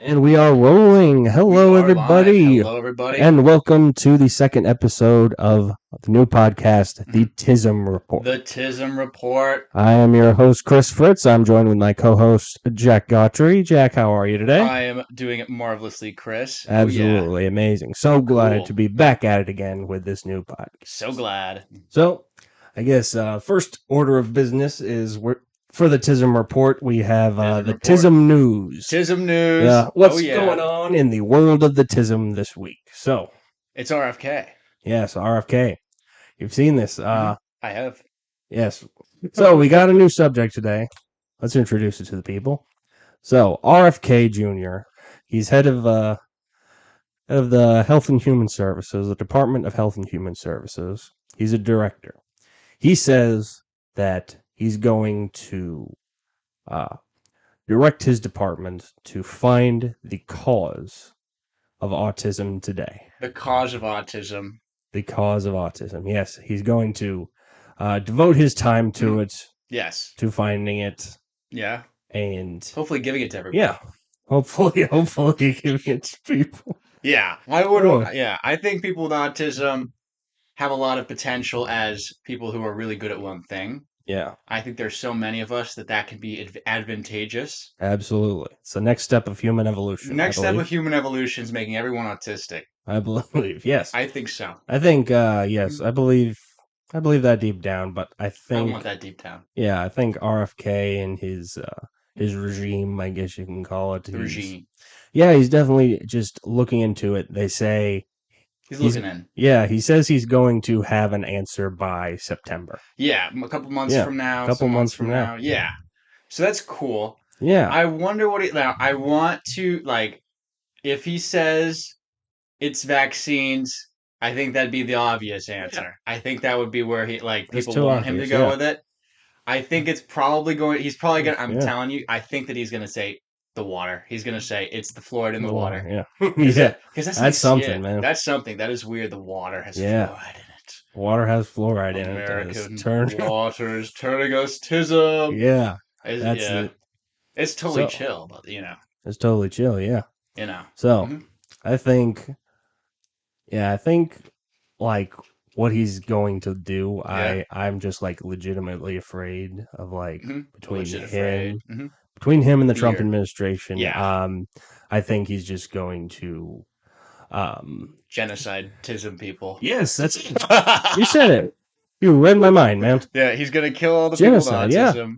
And we are rolling. Hello, everybody. Hello, everybody. And welcome to the second episode of the new podcast, The Tism Report. The Tism Report. I am your host, Chris Fritz. I'm joined with my co-host, Jack Gautry. Jack, how are you today? I am doing it marvelously, Chris. Absolutely amazing. So glad to be back at it again with this new podcast. So glad. So, I guess first order of business is for the Tism Report, we have the Tism News. Tism News. Yeah, what's going on in the world of the Tism this week? So, it's RFK. Yes, RFK. You've seen this. I have. Yes. So, we got a new subject today. Let's introduce it to the people. So, RFK Jr., he's head of the Health and Human Services, the Department of Health and Human Services. He's a director. He says that he's going to direct his department to find the cause of autism today. The cause of autism. The cause of autism. Yes, he's going to devote his time to it. Yes. To finding it. Yeah. And hopefully giving it to everybody. Yeah. Hopefully giving it to people. Yeah. I think people with autism have a lot of potential as people who are really good at one thing. Yeah. I think there's so many of us that can be advantageous. Absolutely. It's the next step of human evolution. Next step of human evolution is making everyone autistic. I believe, yes. I think so. I think, yes, I believe that deep down, but I think... I want that deep down. Yeah, I think RFK and his regime, I guess you can call it. The regime. Yeah, he's definitely just looking into it. They say... He's looking in. Yeah, he says he's going to have an answer by September. Yeah, a couple months from now. A couple months from now. Yeah. So that's cool. Yeah. I wonder I want to, if he says it's vaccines, I think that'd be the obvious answer. Yeah. I think that would be where people want him to go with it. I think it's probably he's probably going to, I'm telling you, I think that he's going to say the water. He's going to say it's the fluoride in the water. Yeah. Yeah. Because that's something, man. That's something. That is weird. The water has fluoride in it. Water has fluoride in it. American water is turning us tism. Yeah. It's totally chill, but It's totally chill, yeah. So, I think what he's going to do, I'm just legitimately afraid of between him and the Trump administration. Yeah. I think he's just going to genocide tism people. Yes, that's you said it. You read my mind, man. Yeah, he's gonna kill all the genocide, people with autism. Yeah.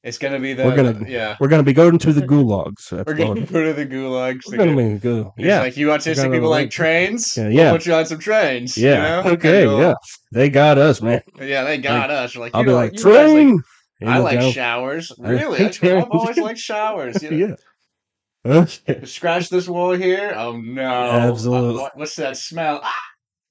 It's gonna be we're gonna be going to the gulags. We're gonna go to the gulags. We're gonna go. Yeah, you autistic people like trains. Yeah, we'll put you on some trains. Yeah. Okay. Yeah. They got us, man. Yeah, they got us. We're I'll be like train. I like showers. Really? I've always liked showers. Yeah. Scratch this wall here. Oh no! Absolutely. What's that smell? Ah!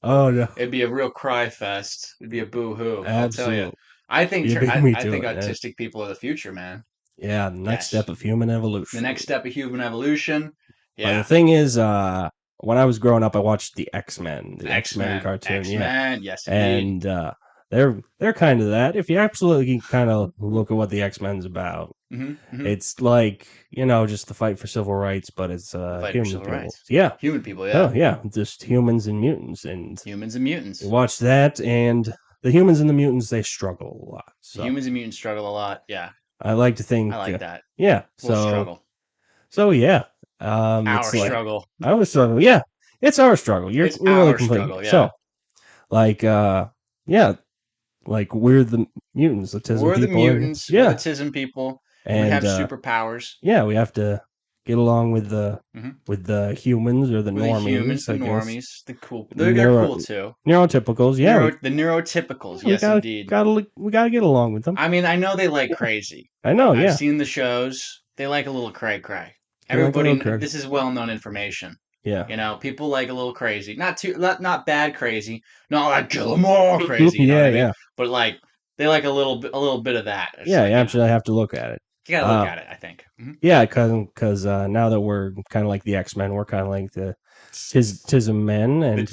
Oh no! It'd be a real cry fest. It'd be a boo hoo. Absolutely. I'll tell you. I think autistic people are the future, man. Yeah, the next step of human evolution. The next step of human evolution. Yeah. But the thing is, when I was growing up, I watched the X-Men, cartoon. X-Men, yes, indeed. And they're kind of that. If you absolutely kind of look at what the X-Men's about, it's just the fight for civil rights, but it's human people. Rights. Yeah, human people. Yeah. Oh yeah, just humans and mutants and humans and mutants. You watch that, and the humans and the mutants, they struggle a lot. So. Humans and mutants struggle a lot. Yeah. I like to think. I like that. Yeah. We'll struggle. So yeah. Our struggle. Our struggle. Yeah. It's our struggle. You're really struggle. Yeah. So, we're the mutants, the Tism people. We're the mutants. Yeah. We're the Tism people. And we have superpowers. Yeah, we have to get along with the humans or the normies. Humans, the normies, the cool. They're cool too. Neurotypicals, yeah. The neurotypicals, yes, indeed. We gotta get along with them. I mean, I know they like crazy. I know, yeah. I've seen the shows. They like a little cray-cray. Everybody, this is well-known information. Yeah. People like a little crazy. Not bad crazy. Not like kill them all crazy. Yeah. But they like a little bit of that. Yeah, you actually have to look at it. You gotta look at it, I think. Mm-hmm. Yeah, because now that we're kind of like the X-Men, we're kind of like the Tism men, and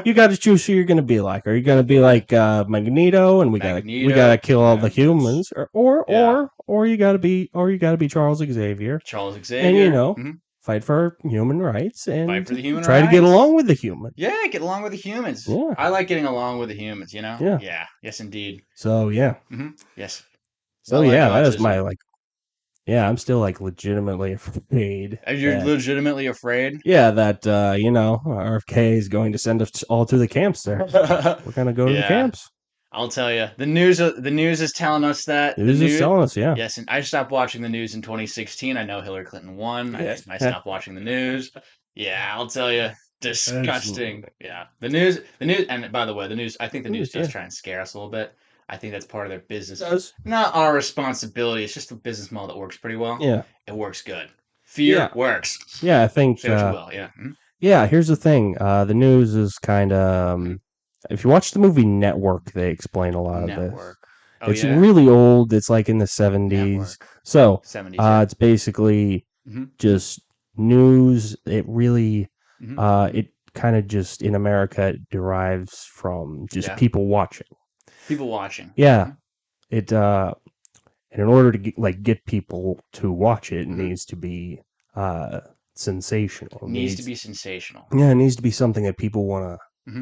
you got to choose who you're gonna be like. Are you gonna be like Magneto, and we gotta kill all the humans, or you gotta be Charles Xavier. Charles Xavier, and fight for human rights and Fight for the human try to rights. get along with the humans. Yeah, get along with the humans. Yeah. I like getting along with the humans. Yeah. Yeah. Yes, indeed. So yeah. Yes. So Like yeah, that is autism. my Yeah, I'm still legitimately afraid. You're legitimately afraid? Yeah, that RFK is going to send us all to the camps there. We're gonna go to the camps. I'll tell you. The news is telling us that. The news is telling us, yeah. Yes, and I stopped watching the news in 2016. I know Hillary Clinton won. I stopped watching the news. Yeah, I'll tell you. Disgusting. Yeah. The news, and by the way, the news, I think the news does try and scare us a little bit. I think that's part of their business. It does. Not our responsibility. It's just a business model that works pretty well. Yeah. It works good. Fear works. Yeah, I think. Say what you will. Yeah. Yeah, here's the thing. The news is kind of. If you watch the movie Network, they explain a lot of this. Oh, it's really old. It's like in the 70s. Network. So 70s, it's basically just news. It really, it kind of just in America it derives from just people watching. People watching. Yeah, it. And in order to get people to watch it, it needs to be sensational. It needs to be sensational. Yeah, it needs to be something that people want to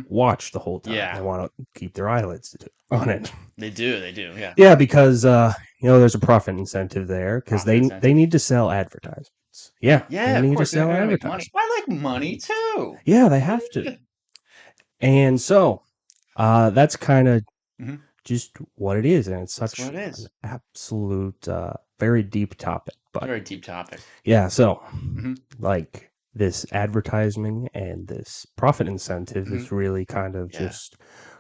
watch the whole time. Yeah. They want to keep their eyelids on it. They do, yeah. Yeah, because there's a profit incentive there because they need to sell advertisements. Yeah, they need to sell advertisements. I like money too. Yeah, they have to. And so that's kind of just what it is, and it's such an absolute, very deep topic. But very deep topic. Yeah, so like this advertising and this profit incentive is really kind of just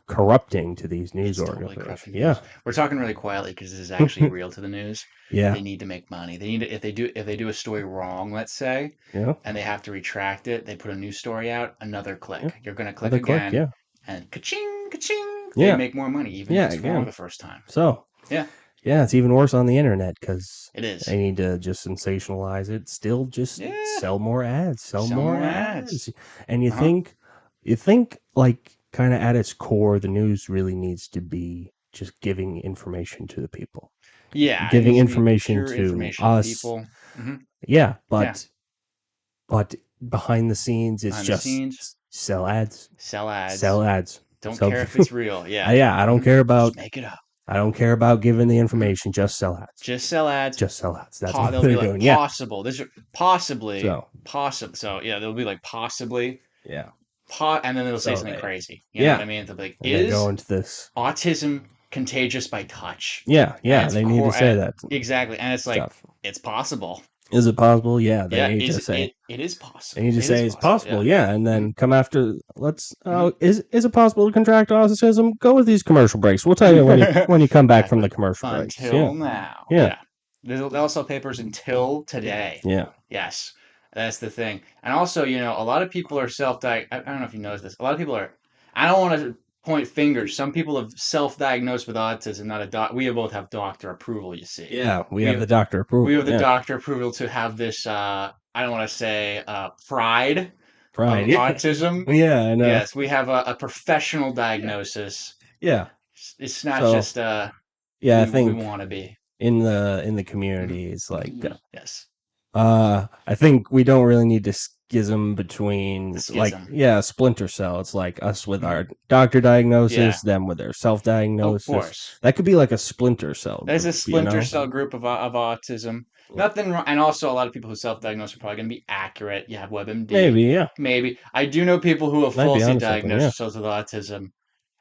corrupting to these news organizations. Yeah, we're talking really quietly because this is actually real to the news. Yeah, they need to make money. They need to, if they do a story wrong, let's say, and they have to retract it. They put a new story out, another click. You're gonna click again, and ka-ching, ka-ching. They make more money even if it's wrong the first time. So yeah, it's even worse on the internet because it is. They need to just sensationalize it. Still, just sell more ads. Sell more ads. And you think, like, kind of at its core, the news really needs to be just giving information to the people. Yeah, giving information to us. People. Yeah, but behind the scenes, it's just sell ads. Sell ads. Sell ads. Don't care if it's real. Yeah. Yeah, I don't care about. Just make it up. I don't care about giving the information. Just sell ads. Just sell ads. Just sell ads. That's what they're doing. Possible. This is possibly. So yeah, they'll be like possibly. Yeah. And then they'll say something crazy. You know what I mean? They'll be like, is go into this autism contagious by touch? Yeah. They need to say that. Exactly, and it's like it's possible. Is it possible? Yeah, they need to say it is possible. They need to say it's possible. Yeah, and then come after. Let's. Is it possible to contract autism? Go with these commercial breaks. We'll tell you when you come back from the commercial breaks. Until now. Yeah. They'll sell papers until today. Yeah. Yes, that's the thing. And also, a lot of people are self-diagnosed. I don't know if you noticed this. A lot of people are. I don't want to point fingers. Some people have self-diagnosed with autism, not a doc. We both have doctor approval, you see. Yeah, we have the doctor approval. We have the doctor approval to have this, I don't want to say pride of autism. Yeah, I know. Yes, we have a professional diagnosis. Yeah. It's not just I think we want to be. In the community, it's like yes. I think we don't really need to schism between splinter cell. It's like us with our doctor diagnosis, them with their self-diagnosis. Of course. That could be like a splinter cell group. There's a splinter cell group of autism. Nothing wrong. And also a lot of people who self-diagnose are probably going to be accurate. You have WebMD. Maybe. I do know people who have falsely diagnosed themselves with autism.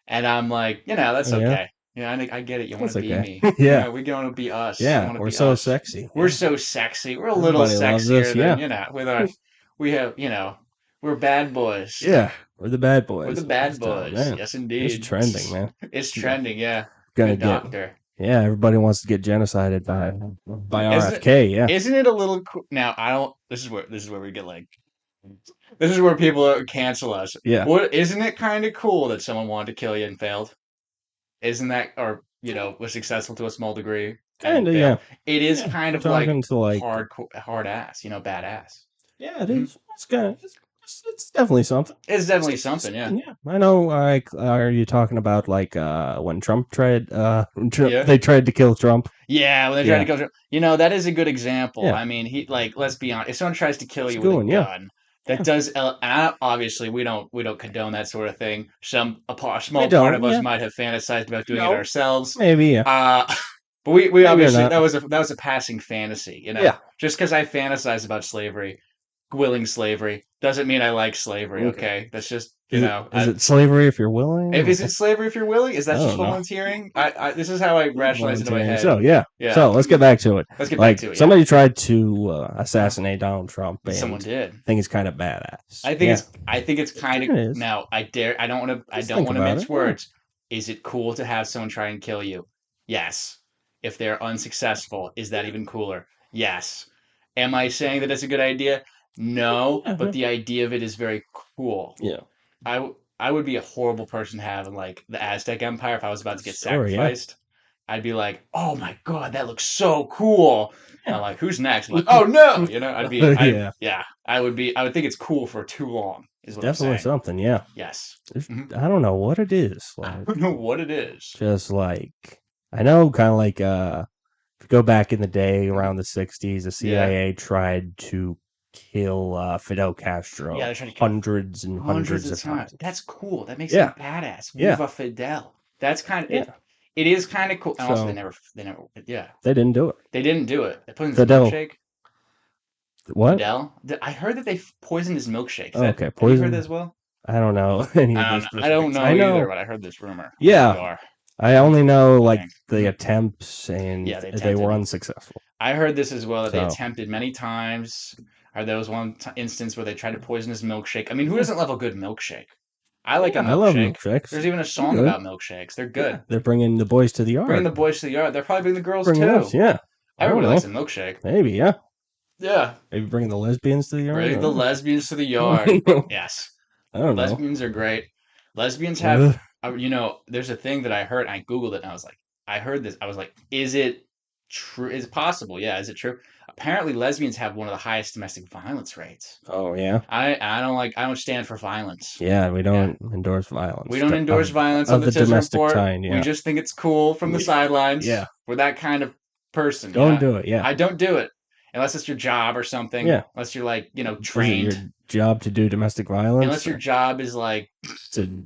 And I'm like, that's okay. Yeah, I get it. You want to be me. Yeah. We want to be us. Yeah, we're so sexy. We're so sexy. We're a little sexier than, with our, we have, we're bad boys. Yeah, we're the bad boys. We're the bad boys. Yes, indeed. It's trending, man. It's trending, yeah. Good doctor. Yeah, everybody wants to get genocided by RFK, Isn't it a little cool? Now, I don't, this is where we get like, this is where people cancel us. Yeah. Isn't it kind of cool that someone wanted to kill you and failed? Isn't that, or was successful to a small degree? Kind of, yeah. It is kind of like hard ass, badass. Yeah, it is. It's kind of It's definitely something. It's definitely something, yeah. Yeah, I know. Like, are you talking about like when Trump tried? Yeah. They tried to kill Trump. Yeah, when they try to Yeah, kill, that is a good example. yeah, I mean, let's be honest. If someone tries to kill it's you with a going. Yeah, gun, that yeah. does, obviously we don't condone that sort of thing. A We small part of don't. us Yeah, might have fantasized about doing it no, ourselves. maybe. Yeah, Uh, but we maybe or obviously not. that was a passing fantasy. Yeah. Just because I fantasize about slavery, willing slavery, doesn't mean I like slavery. Okay. Okay, that's just Is it slavery if you're willing? if is it slavery if you're willing? Is I that just don't know. volunteering? This is how I rationalize it in my Volunteering. head. So yeah. Yeah. So let's get back to it. Let's get back Like to it. Yeah. somebody tried to assassinate Donald Trump, Someone and did. I think it's kind of badass. I think Yeah, it's I think it's kind of it is. now I don't want to Just think about mince it. Yeah. words. Is it cool to have someone try and kill you? Yes. If they're unsuccessful, is that even cooler? Yes. Am I saying that it's a good idea? No, Yeah. but the idea of it is very cool. Yeah. I would be a horrible person to have in like the Aztec Empire if I was about to get Sure. Yeah. sacrificed. I'd be like, "Oh my god, that looks so cool." And I'm Yeah. like, "Who's next?" I'm like, "Oh no!" Yeah. I would think it's cool for too long, is what I'm Definitely saying. something. Yeah. Yes. I don't know what it is. I Like don't know what it is. just like I know, kind of like if you go back in the day Mhm. around the '60s, the Yeah. CIA tried to kill Fidel Castro Yeah, they're trying to kill hundreds and hundreds hundreds of of times. times. That's cool. That makes him Yeah. badass. Yeah. Viva Fidel. That's kind of it. Yeah. It is kind of cool. And also, So they never, yeah, they didn't do it. they didn't do it. They put in his Fidel. milkshake. What? Fidel. I heard that they poisoned his milkshake. Okay, Have you heard that poison. as well? I don't know any of the I don't specifics. I know either, know. but I heard this rumor. Yeah, PR I only know like thing. the attempts, and Yeah, they they were attempted. unsuccessful. I heard this as well that they So attempted many times. Or there was one instance where they tried to poison his milkshake. I mean, who yeah, doesn't love a good milkshake? I like a yeah, I love milkshake. milkshakes. There's even a They're song good. about milkshakes. They're Yeah, good. they're bringing the boys to the Bringing yard. the boys to the yard. They're probably bringing the girls Bringing us, too. yeah. I don't Everybody likes know. a milkshake. Maybe, yeah. Yeah. Maybe bringing the lesbians to the yard. Bring I the don't lesbians to the know. yard. Yes. I don't know. Lesbians are great. Lesbians have, Ugh. there's a thing that I heard. I Googled it and I was like, I heard this. I was like, is it true? Is it possible? Yeah, is it true? Apparently, lesbians have one of the highest domestic violence rates. Oh yeah. I don't stand for violence. Yeah, we Yeah. don't endorse violence. We don't endorse violence on Of the the Tism domestic report. kind. We Yeah. just think it's cool from the sidelines. Yeah. We're that kind of person. Don't do it. Yeah. I don't do it unless it's your job or something. Yeah. Unless you're like, Is it trained. your job to do domestic violence? Unless your job is like, to,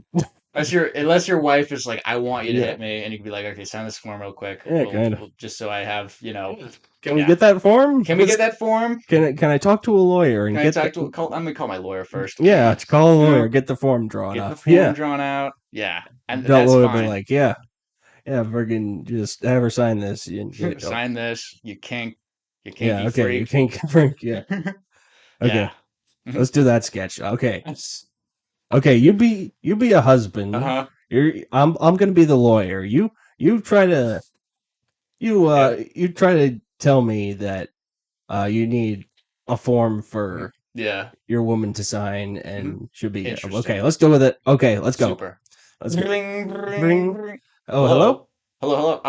unless your wife is like, I want you to Yeah. hit me, and you can be like, okay, sign this form real quick. Yeah, kind of. Just so I have, Can we get that form? Can we get that form? Can I talk to a lawyer and Can I get talk to? I'm gonna call my lawyer first. Yeah, to call a You know, lawyer, get the form drawn Get the up. form Yeah. drawn out. Yeah, and That that's lawyer will fine. be like, yeah, friggin' just have her sign this. Sign this. You can't. You Yeah, can't okay, freak. you can't freak. Yeah. Okay, Yeah. let's do that sketch. Okay. Okay, you be a husband. Uh-huh. I'm gonna be the lawyer. You try to you try to tell me that you need a form for Yeah. your woman to sign, and she'll be Interesting. okay. Let's go with it. Okay, let's go. Super. Let's go. Ring, ring, Ring. ring. Oh, hello. Hello.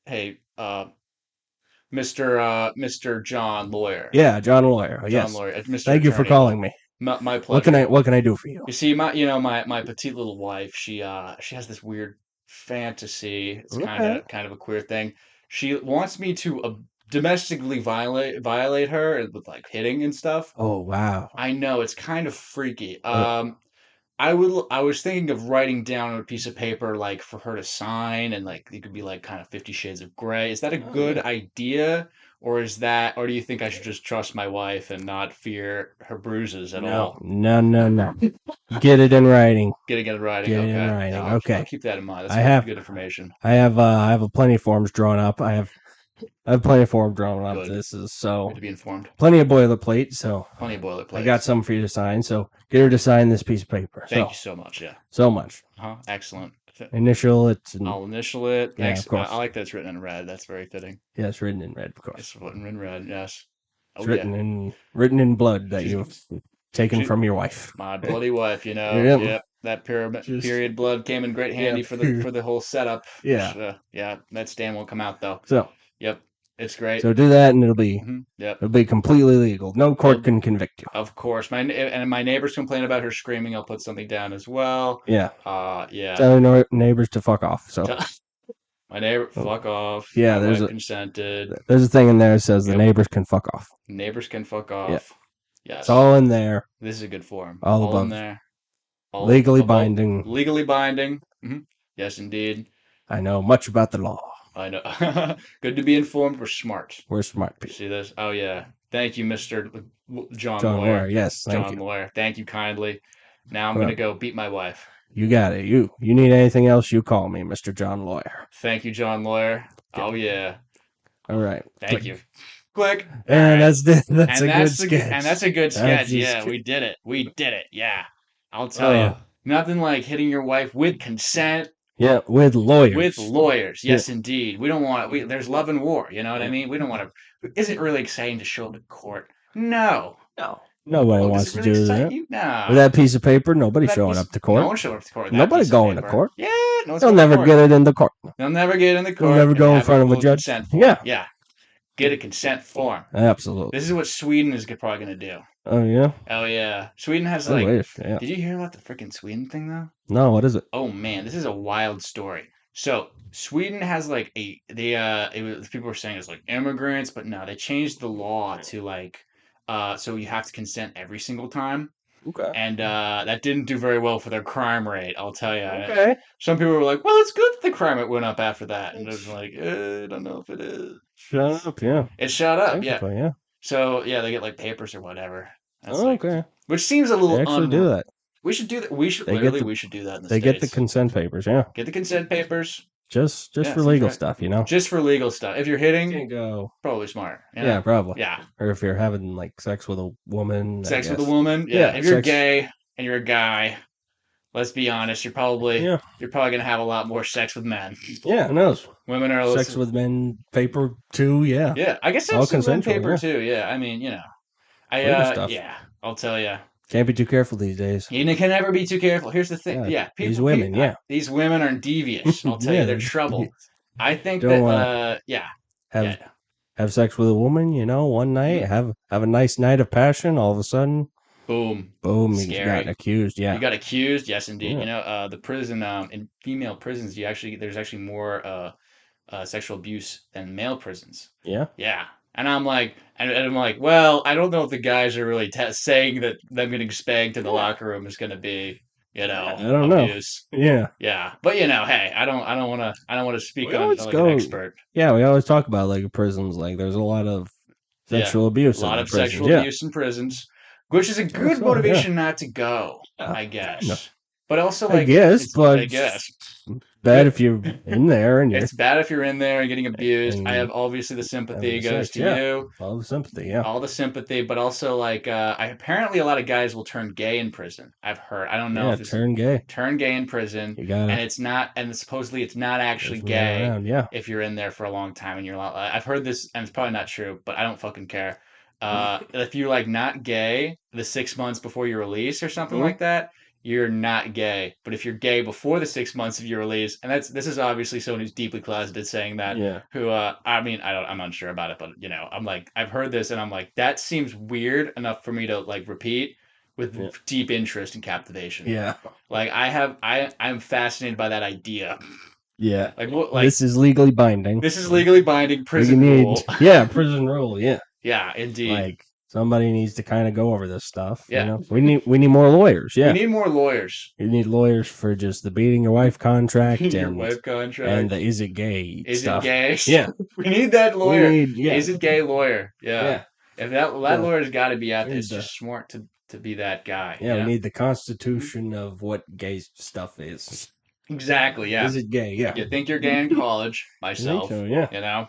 Hey, Mr. John Lawyer. Yeah, John Lawyer. John Yes. Lawyer. Mr. Thank you for Attorney. calling me. My pleasure. What can I do for you? You see, my petite little wife, she has this weird fantasy. It's Okay. kind of a queer thing. She wants me to domestically violate her with like hitting and stuff. Oh wow. I know it's kind of freaky. Uh, I was thinking of writing down on a piece of paper like for her to sign and like it could be like kind of 50 Shades of Grey. Is that a Oh, good yeah. idea? Or do you think I should just trust my wife and not fear her bruises at all? No. Get it in writing. Getting it in writing. Get it Okay. in writing. Yeah, I'll Okay. keep that in mind. That's I have good information. I have a plenty of forms drawn up. I have plenty of forms drawn up. Good. This is so Good to be informed. plenty of boilerplate. So Plenty of boilerplate. I got some for you to sign. So get her to sign this piece of paper. Thank you so much. Yeah. So much. Excellent. Initial it. I'll initial it. Yeah, of course. I like that it's written in red. That's very fitting. Yeah, it's written in red, of course. It's written in red. Yes. It's written in blood that you've taken from your wife. My bloody wife, Yep. Yep. That period blood came in great handy for the whole setup. Yeah. Which, that stain won't come out though. So Yep. It's great. So do that, and Yep. it'll be completely legal. No court can convict you. Of course. My neighbors complain about her screaming. I'll put something down as well. Yeah. Yeah. Tell your neighbors to fuck off. So my neighbor, fuck off. Yeah, my wife consented. There's a thing in there that says the neighbors can fuck off. Neighbors can fuck off. Yeah. Yes. It's all in there. This is a good form. All above. In there. Legally binding. Legally binding. Mm-hmm. Yes, indeed. I know much about the law. I know. Good to be informed. We're smart. We're smart people. See this? Oh, yeah. Thank you, Mr. John Lawyer. Yes, thank John you. Lawyer. Thank you kindly. Now I'm going to go beat my wife. You got it. You need anything else, you call me, Mr. John Lawyer. Thank you, John Lawyer. Yeah. Oh, yeah. All right. Thank you. Click. And that's a good sketch. And that's a good sketch. Yeah, we did it. We did it. Yeah. I'll tell you. Nothing like hitting your wife with consent. Yeah, with lawyers. With lawyers. Yes, indeed. We don't want there's love and war, you know what I mean? We don't want to is it really exciting to show up to court? No. Nobody wants to do that. No. With that piece of paper, nobody's showing up to court. No one's showing up to court. Nobody going to court. Yeah, no one's They'll never get it in the court. They'll never get in the court. They'll never go in front of a judge. Yeah. Yeah. Get a consent form. Absolutely. This is what Sweden is probably going to do. Oh, yeah? Oh, yeah. Sweden has Did you hear about the freaking Sweden thing, though? No, what is it? Oh, man. This is a wild story. So, Sweden has people were saying it's like immigrants, but no, they changed the law to so you have to consent every single time. Okay. And that didn't do very well for their crime rate, I'll tell you. Okay. Some people were like, well, it's good that the crime rate went up after that. And it was like, I don't know if it is. Shut up, yeah. It shut up, yeah. So, yeah, they get like papers or whatever. That's okay. Which seems a little they actually do that. We should do that. We should do that in the States. They get the consent papers, yeah. Get the consent papers. Just for legal stuff, you know? Just for legal stuff. If you're hitting, you go. Probably smart. Yeah, probably. Yeah. Or if you're having like sex with a woman. Sex with a woman? Yeah. If you're gay and you're a guy, let's be honest, you're probably gonna have a lot more sex with men. Yeah, who knows? Women are sex with men paper too, yeah. Yeah. I guess all sex with men paper too, yeah. I mean, you know. Yeah, I'll tell you. Can't be too careful these days. You can never be too careful. Here's the thing. These women are devious. I'll tell you, they're trouble. I think that have sex with a woman, you know, one night, have a nice night of passion, all of a sudden, boom, you got accused. Yeah, you got accused. Yes, indeed. Yeah. You know, the prison in female prisons, there's actually more sexual abuse than male prisons. Yeah, yeah. And I'm like, well, I don't know if the guys are really saying that them getting spanked in the locker room is going to be, you know, I don't abuse. Know. Yeah, yeah. But you know, hey, I don't want to speak on like an expert. Yeah, we always talk about like prisons. Like, there's a lot of sexual abuse. A lot of sexual abuse in prisons, which is a good motivation not to go, I guess. No. But also, like, I guess. Bad if you're in there and it's bad if you're in there and getting abused. I have obviously the sympathy goes to you. All the sympathy, yeah. All the sympathy, but also like apparently a lot of guys will turn gay in prison. I've heard. I don't know if it's turn gay. Turn gay in prison. And supposedly it's not actually gay if you're in there for a long time and you're I've heard this and it's probably not true, but I don't fucking care. If you're like not gay the 6 months before your release or something like that, you're not gay. But if you're gay before the 6 months of your release, and this is obviously someone who's deeply closeted saying that, who I'm unsure about it, but you know, I'm like, I've heard this and I'm like, that seems weird enough for me to like repeat with deep interest and captivation. Yeah. Like I'm fascinated by that idea. Yeah. Like this is legally binding. This is legally binding prison rule. Yeah, prison rule, yeah. Yeah, indeed. Like somebody needs to kind of go over this stuff. Yeah, you know? we need more lawyers. Yeah, we need more lawyers. You need lawyers for just the beating your wife contract and the is it gay stuff. Is it gay? Yeah, we need that lawyer. Is it gay lawyer? Yeah. If that lawyer's got to be out there. It's just smart to be that guy. Yeah, we need the constitution of what gay stuff is. Exactly. Yeah. Is it gay? Yeah. You think you're gay in college? Myself. So, yeah. You know.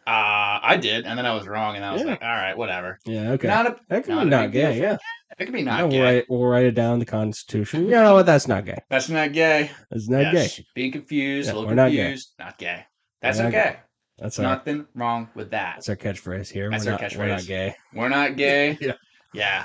I did, and then I was wrong, and I was like, all right, whatever. Yeah, okay. That could be not gay, yeah. It could be not gay. We'll write it down in the Constitution. You know what? That's not gay. That's not gay. That's not gay. Being confused, a little confused, not gay. That's okay. That's nothing wrong with that. That's our catchphrase here. That's our catchphrase. We're not gay. We're not gay. Yeah. Yeah.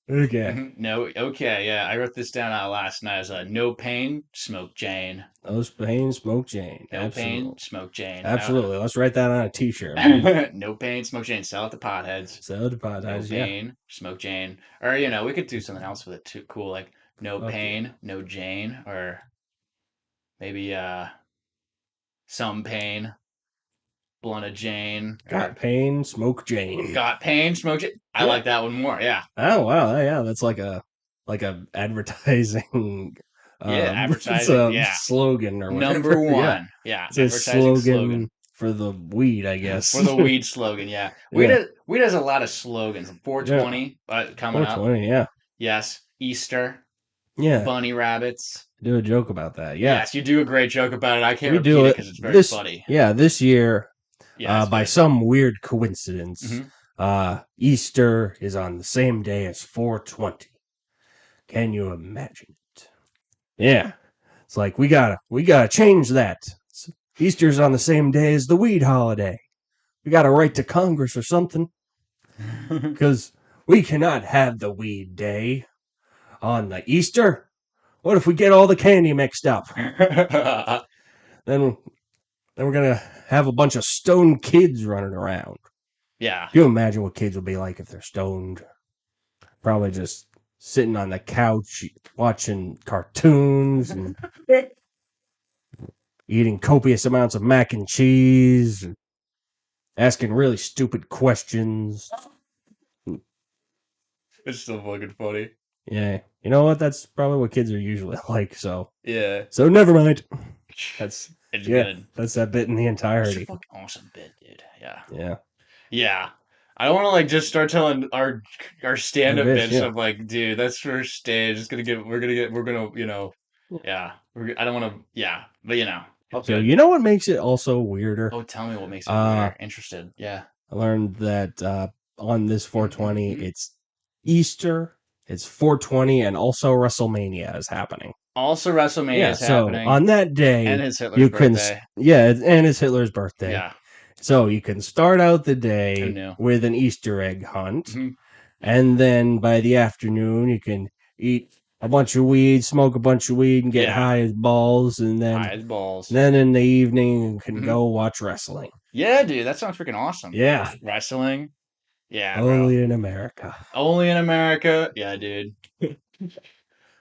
Okay. No, okay, yeah. I wrote this down last night as no pain, smoke Jane. No pain, smoke Jane. No pain, Absolutely. smoke Jane. Absolutely. Let's write that on a t-shirt, man. No pain, smoke Jane. Sell it to potheads. So the No podcast, yeah. pain, smoke Jane. Or, we could do something else with it too. Cool, like no Fuck yeah. pain, no Jane. Or maybe some pain, blunt of Jane. Got Or pain, smoke Jane. got pain, smoke Jane. I Yeah. like that one more. Yeah. Oh wow, yeah, that's like a advertising Yeah, it's advertising. a Yeah. slogan or Number whatever. Yeah. one. Yeah, It's a advertising slogan. slogan for the weed, I guess. For the weed slogan, yeah. Yeah. Weed has a lot of slogans. Yeah. 420 coming up. 420, yeah. Yes. Easter. Yeah. Bunny rabbits. Do a joke about that. Yeah. Yes, you do a great joke about it. I can't We do repeat it it because it's very this funny. yeah, this year, Yeah, it's by good. some weird coincidence, Hmm. Easter is on the same day as 420. Can you imagine it? Yeah. It's like we gotta change that. Easter's on the same day as the weed holiday. We gotta write to Congress or something. Because we cannot have the weed day on the Easter. What if we get all the candy mixed up? Then we're gonna have a bunch of stoned kids running around. Yeah. Can you imagine what kids will be like if they're stoned? Probably just sitting on the couch watching cartoons and eating copious amounts of mac and cheese and asking really stupid questions. It's still fucking funny. Yeah. You know what? That's probably what kids are usually like, so Yeah. never mind. That's It's yeah, good. that's that bit in the It's a entirety. fucking awesome bit, dude. Yeah. Yeah. Yeah. I don't want to just start telling our stand up Bitch, bits yeah. of dude, that's first stage. It's gonna get we're gonna yeah. I don't want to yeah, but it's So good. you know what makes it also weirder? Oh, tell me what makes it Uh weirder. Interested. Yeah. I learned that on this 420 Mhm. it's Easter, it's 420 and also WrestleMania is happening. Also, WrestleMania Yeah, is so happening, on that and day it's Hitler's you can birthday. and it's Hitler's birthday. Yeah. So you can start out the Who day knew? with an Easter egg hunt. Hmm. And then by the afternoon, you can eat a bunch of weed, smoke a bunch of weed, and get Yeah. high as balls. And High as balls. then in the evening, you can Hmm. go watch wrestling. Yeah, dude, that sounds freaking awesome. Yeah, Wrestling. Yeah, bro. only in America. Only in America. Yeah, dude.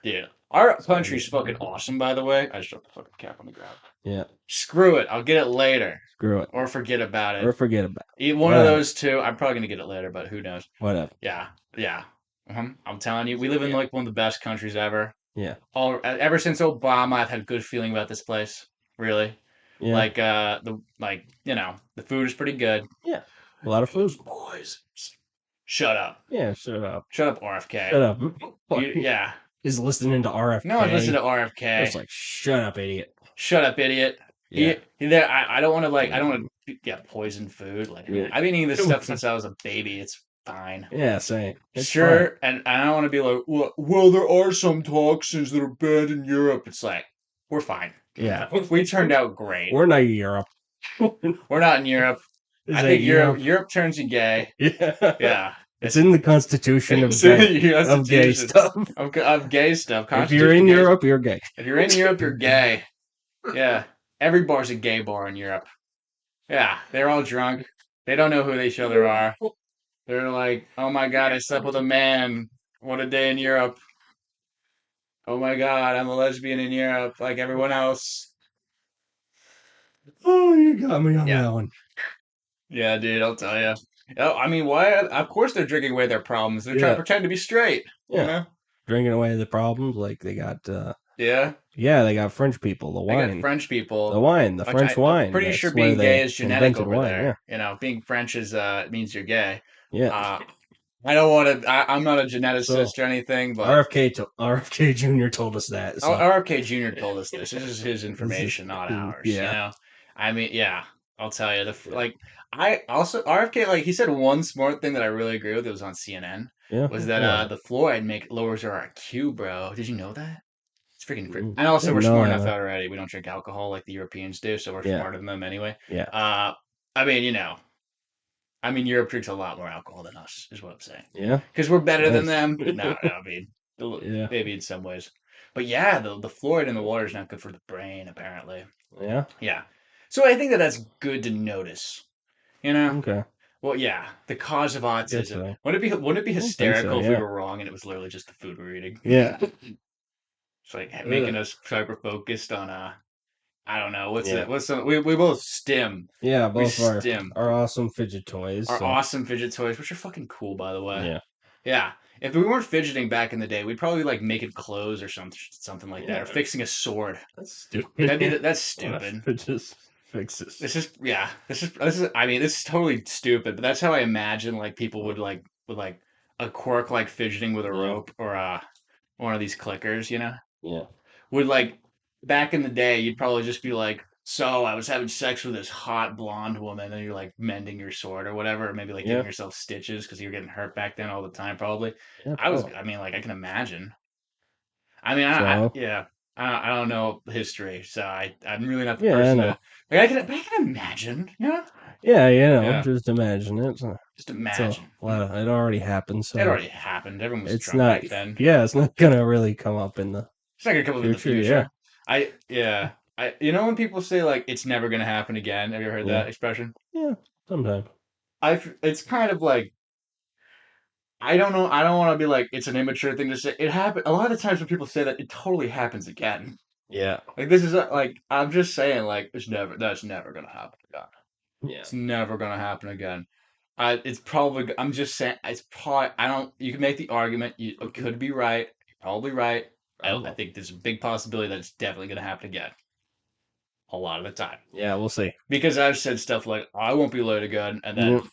Dude, our country's fucking awesome, by the way. I just dropped the fucking cap on the ground. Yeah, Screw it. I'll get it later. screw it. Or forget about Or it. forget about Eat it. one of Whatever. those two. I'm probably gonna get it later, but who knows? Whatever. Yeah. Yeah. I'm telling you, we live in Yeah. one of the best countries ever. Yeah. Ever since Obama, I've had a good feeling about this place. Really. Yeah. The food is pretty good. Yeah. A lot of food. Boys. Shut up. Yeah, shut up. Shut up, RFK. Shut up. Yeah. He's listening to RFK. No one's listening to RFK. It's like, shut up, idiot. Shut up, idiot. Yeah. I don't want to I don't want to get poisoned food. Yeah. I've been eating this stuff since I was a baby. It's fine. Yeah, same. It's Sure, and I don't want to be like, well, there are some toxins that are banned in Europe. It's like, we're fine. Yeah. We turned out great. We're not Europe. We're not in Europe. I think Europe turns you gay. Yeah. Yeah. It's in the Constitution of It's in the of gay Constitution. stuff. Of gay stuff. If you're in Constitution gay. Europe, you're gay. If you're in Europe, you're gay. Yeah. Every bar's a gay bar in Europe. Yeah. They're all drunk. They don't know who each other are. They're like, oh my God, I slept with a man. What a day in Europe. Oh my God, I'm a lesbian in Europe like everyone else. Oh, you got me on Yeah. that one. Yeah, dude, I'll tell you. Oh, I mean, why? Of course they're drinking away their problems. They're trying to pretend to be straight. Yeah. You know? Drinking away the problems. Like they got, Yeah. yeah, they got French people. The They got wine. French people. The wine. The French wine. I'm pretty That's sure where being they gay is genetic invented over wine, there. You know, being French is means you're gay. Yeah. I don't want to. I'm not a geneticist or anything, but RFK Jr. told us that. So. RFK Jr. told us this. This is his information, not ours. Yeah. You know, I mean, yeah. I'll tell you I also RFK he said one smart thing that I really agree with. It was on CNN. Yeah. Was that the fluoride lowers our IQ, bro? Did you know that? It's freaking. And also, we're smart enough already. We don't drink alcohol like the Europeans do, so we're smarter than them anyway. Yeah. I mean, I mean, Europe drinks a lot more alcohol than us, is what I'm saying. Yeah. Because we're better than Nice. them. No, I mean, Yeah. maybe in some ways. But yeah, the fluoride in the water is not good for the brain, apparently. Yeah. Yeah. So I think that that's good to notice. You know? Okay. Well, yeah, the cause of Guess autism. so. Wouldn't it be I don't think so. hysterical if we Yeah. were wrong and it was literally just the food we're eating? Yeah. It's like making Ugh. us hyper focused on I don't know what's Yeah. it. What's we both stim. Yeah. We Both stim. our awesome fidget toys. Our So awesome fidget toys, which are fucking cool, by the way. yeah. Yeah. If we weren't fidgeting back in the day, we'd probably like making clothes or something like that, or Yeah. fixing a sword. That's stupid. That's Well, stupid. it just fixes. This is yeah. This is. I mean, this is totally stupid, but that's how I imagine like people would like with like a quirk like fidgeting with a Yeah. rope or one of these clickers, you know, Yeah. would like back in the day, you'd probably just be like, so I was having sex with this hot blonde woman, and you're like mending your sword or whatever, or maybe like giving Yeah. yourself stitches because you were getting hurt back then all the time, probably. Yeah. Probably. I mean, like I can imagine. I mean, So yeah, I don't know history, so I'm really not the yeah, I person know. to. But I can imagine, you know. Yeah, Yeah, just imagine it. just It's a imagine. lot of, it already happened, It so already happened. Everyone was it's drunk not. back then. Yeah, it's not gonna really come up in the It's not gonna come up in the future. Yeah. future. Yeah. You know when people say like it's never gonna happen again. Have you heard Yeah. that expression? Yeah. Sometime. It's kind of like I don't know. I don't want to be like it's an immature thing to say. It happened a lot of times when people say that it totally happens again. Yeah. Like this is like I'm just saying like that's never gonna happen again. Yeah. It's never gonna happen again. It's probably. I'm just saying. It's probably. I don't. You can make the argument. You could be right. You're probably right. I Probably. think there's a big possibility that it's definitely going to happen again. A lot of the time. Yeah, we'll see. Because I've said stuff like, I won't be late again, and then Mm,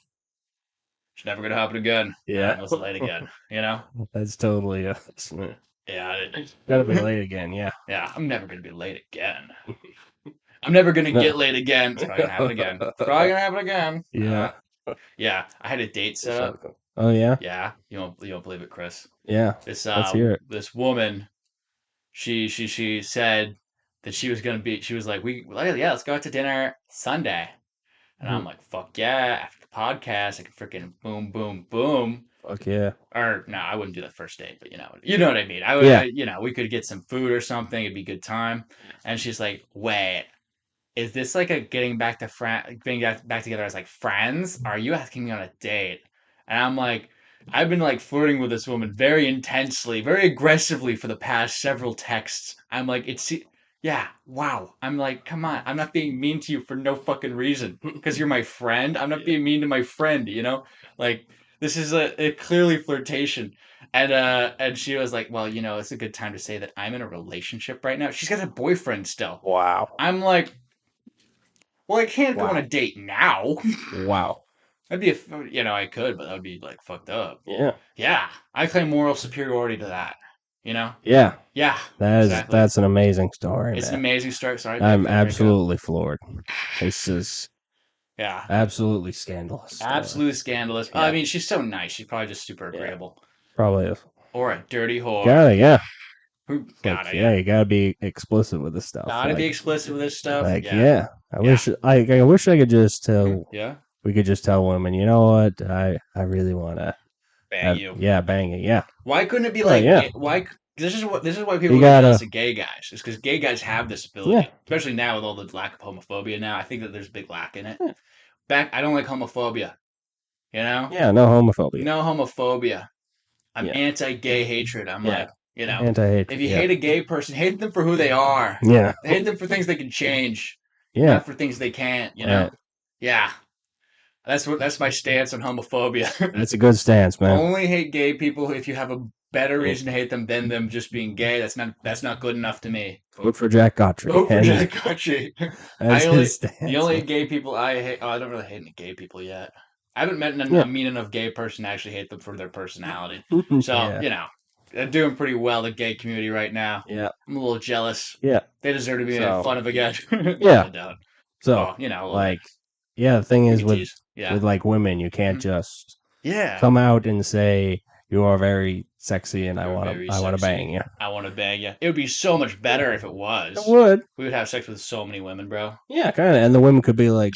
it's never going to happen again. And yeah. I was late again. You know? That's totally Yeah. gotta be late again. Yeah. Yeah. I'm never going to be late again. I'm never going to No. get late again. It's probably going to happen again. It's probably going to happen again. Yeah. Yeah. I had a date set up. Oh yeah. Yeah. You won't believe it, Chris. Yeah. This Let's hear it. this woman she said that she was gonna be. She was like, yeah, let's go out to dinner Sunday." And I'm Mhm. like, "Fuck yeah!" After the podcast, I can freaking boom, boom, boom. Fuck yeah. Or no, I wouldn't do that first date, but you know what I mean. Yeah. We could get some food or something. It'd be a good time. And she's like, "Wait, is this like a getting back together as like friends? Are you asking me on a date?" And I'm like, I've been like flirting with this woman very intensely, very aggressively for the past several texts. I'm like, yeah, wow. I'm like, come on. I'm not being mean to you for no fucking reason because you're my friend. I'm not Yeah. being mean to my friend, you know? Like, this is a clearly flirtation. And she was like, well, it's a good time to say that I'm in a relationship right now. She's got a boyfriend still. Wow. I'm like, well, I can't go on Wow. a date now. Wow. That'd be I could, but that would be like fucked up. Yeah. Yeah, I claim moral superiority to that. You know? Yeah. Yeah, exactly. That's an amazing story, It's an man. amazing story. Sorry, I'm back there, break up. absolutely floored. This is Yeah, absolutely scandalous story. absolutely scandalous. Yeah. I mean, she's so nice. She's probably just super Yeah. agreeable. Probably is. Or a dirty whore. Yeah. Who Like, gotta, yeah, yeah. you gotta be explicit with this stuff. Gotta be explicit with this stuff. Like, Yeah. yeah. I wish I could just tell. Yeah. We could just tell women, you know what? I really want to Bang you. Yeah, bang it. Yeah. Why couldn't it be Oh, like yeah. why? This is why people You are gotta- jealous of gay guys. It's because gay guys have this ability, Yeah. especially now with all the lack of homophobia. Now I think that there's a big lack in it. Yeah. I don't like homophobia. You know? Yeah, no homophobia. No homophobia. I'm Yeah. anti-gay hatred. I'm Yeah. like, Anti-hate. if you hate a gay person, hate them for who they are. Yeah. Hate them for things they can change, Yeah. not for things they can't. You know? Right. Yeah. That's my stance on homophobia. That's a good stance, man. Only hate gay people if you have a better reason to hate them than them just being gay. That's not good enough to me. Vote for Jack Gotry. Vote for Jack Gotry. That's his stance. The only gay people I hate. Oh, I don't really hate any gay people yet. I haven't met a mean enough gay person to actually hate them for their personality. So they're doing pretty well, the gay community right now. Yeah. I'm a little jealous. Yeah. They deserve to be made fun of again. Yeah. I doubt. So Well, like, yeah, the thing is with with like women, you can't just yeah come out and say you are very sexy and I You're want very to sexy. bang you. I want to bang you. It would be so much better if it was. It would. We would have sex with so many women, bro. Yeah, kind of. And the women could be like,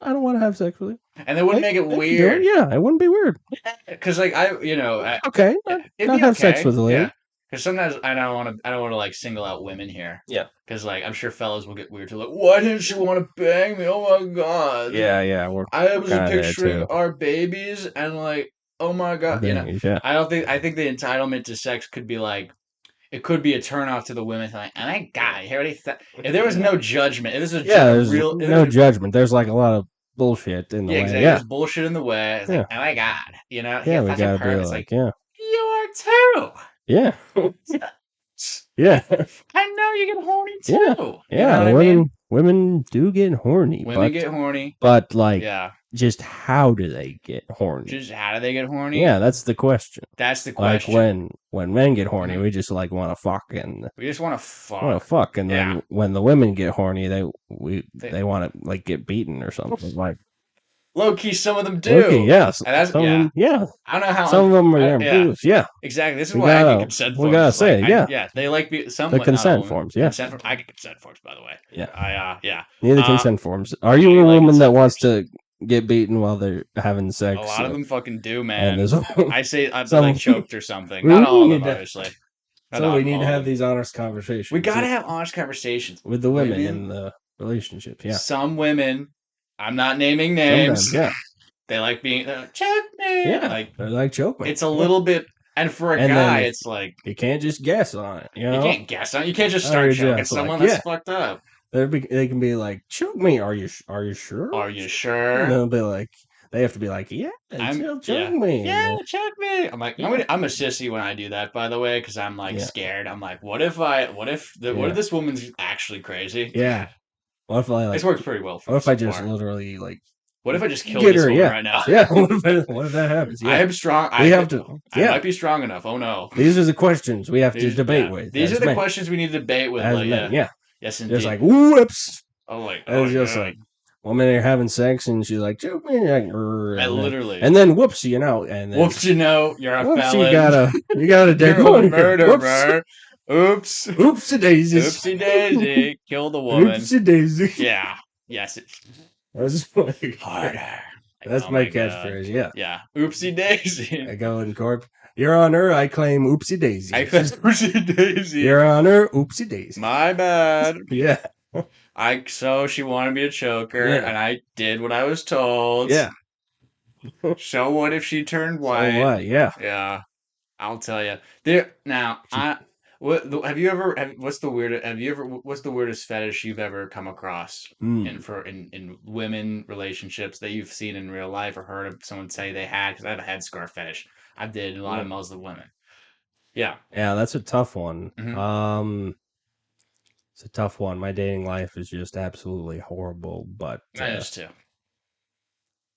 I don't want to have sex with you. And they wouldn't make it weird. Yeah, it wouldn't be weird. Because like Okay, it'd not be have okay. sex with a lady. Yeah. Because sometimes I don't want to like single out women here. Yeah. Because like I'm sure fellas will get weird too. Like, why didn't you want to bang me? Oh my god. Yeah. I was picturing our babies and like, oh my god. Yeah. I think the entitlement to sex could be like, it could be a turnoff to the women. Like, oh my god, if there was no judgment, if this was there's no judgment. There's like a lot of bullshit in the way. Exactly. Yeah, there's bullshit in the way. It's like, oh my god, yeah, we gotta be like, yeah, you are too. Yeah. Yeah. I know you get horny too. Yeah. Women do get horny. Women get horny. But like, just how do they get horny? Just how do they get horny? Yeah, that's the question. That's the question. Like when men get horny, we just like want to fuck and we just want to fuck. And then when the women get horny, they want to like get beaten or something. Like low key, some of them do. Low key, yes. And that's, I don't know how some of them are boobs. Yeah, exactly. This is why I get consent forms. We gotta say, they like the consent forms. Yeah, I get consent forms, by the way. Yeah, yeah. Need the consent forms. Are you a woman that wants to get beaten while they're having sex? A lot of them fucking do, man. I say I'm like choked or something. Not all of them, obviously. So we need to have these honest conversations. We gotta have honest conversations with the women in the relationship. Yeah, some women. I'm not naming names. They like being choke me. Yeah, they like choking. It's a little bit, and for a guy, it's like you can't just guess on it. You can't guess on it. You can't just start choking someone that's fucked up. They can be like, choke me. Are you sure? Are you sure? And they'll be like, they have to be like, yeah, choke me. Yeah, choke me. I'm like, I'm a sissy when I do that, by the way, because I'm like scared. I'm like, what if this woman's actually crazy? Yeah. What if I like? This works pretty well for me. What if I just literally like? What if I just kill this woman right now? Yeah. What if that happens? Yeah. I am strong. We have to. I might be strong enough. Oh no. These are the questions we have to debate with. These are the questions we need to debate with. Yeah. Yes, indeed. Just like whoops. Oh, like it's just like woman they're having sex and she's like choke me. Literally. And then whoops, and then whoops, you're a felon. You got a dead woman. Murderer. Oops. Oopsie daisies. Oopsie daisy. Kill the woman. Oopsie daisy. Yeah. Yes. That's like harder. That's my catchphrase. Yeah. Yeah. Oopsie daisy. I go in court. Your Honor, I claim oopsie daisy. I claim oopsie daisy. Your Honor, oopsie daisy. My bad. Yeah. So she wanted me to choke her, and I did what I was told. Yeah. So what if she turned white? So what? Yeah. Yeah. I'll tell you. What's the weirdest fetish you've ever come across in women relationships that you've seen in real life or heard of someone say they had? Because I have a headscarf fetish. I did a lot of Muslim women. Yeah. Yeah, that's a tough one. Mm-hmm. It's a tough one. My dating life is just absolutely horrible, but I is too.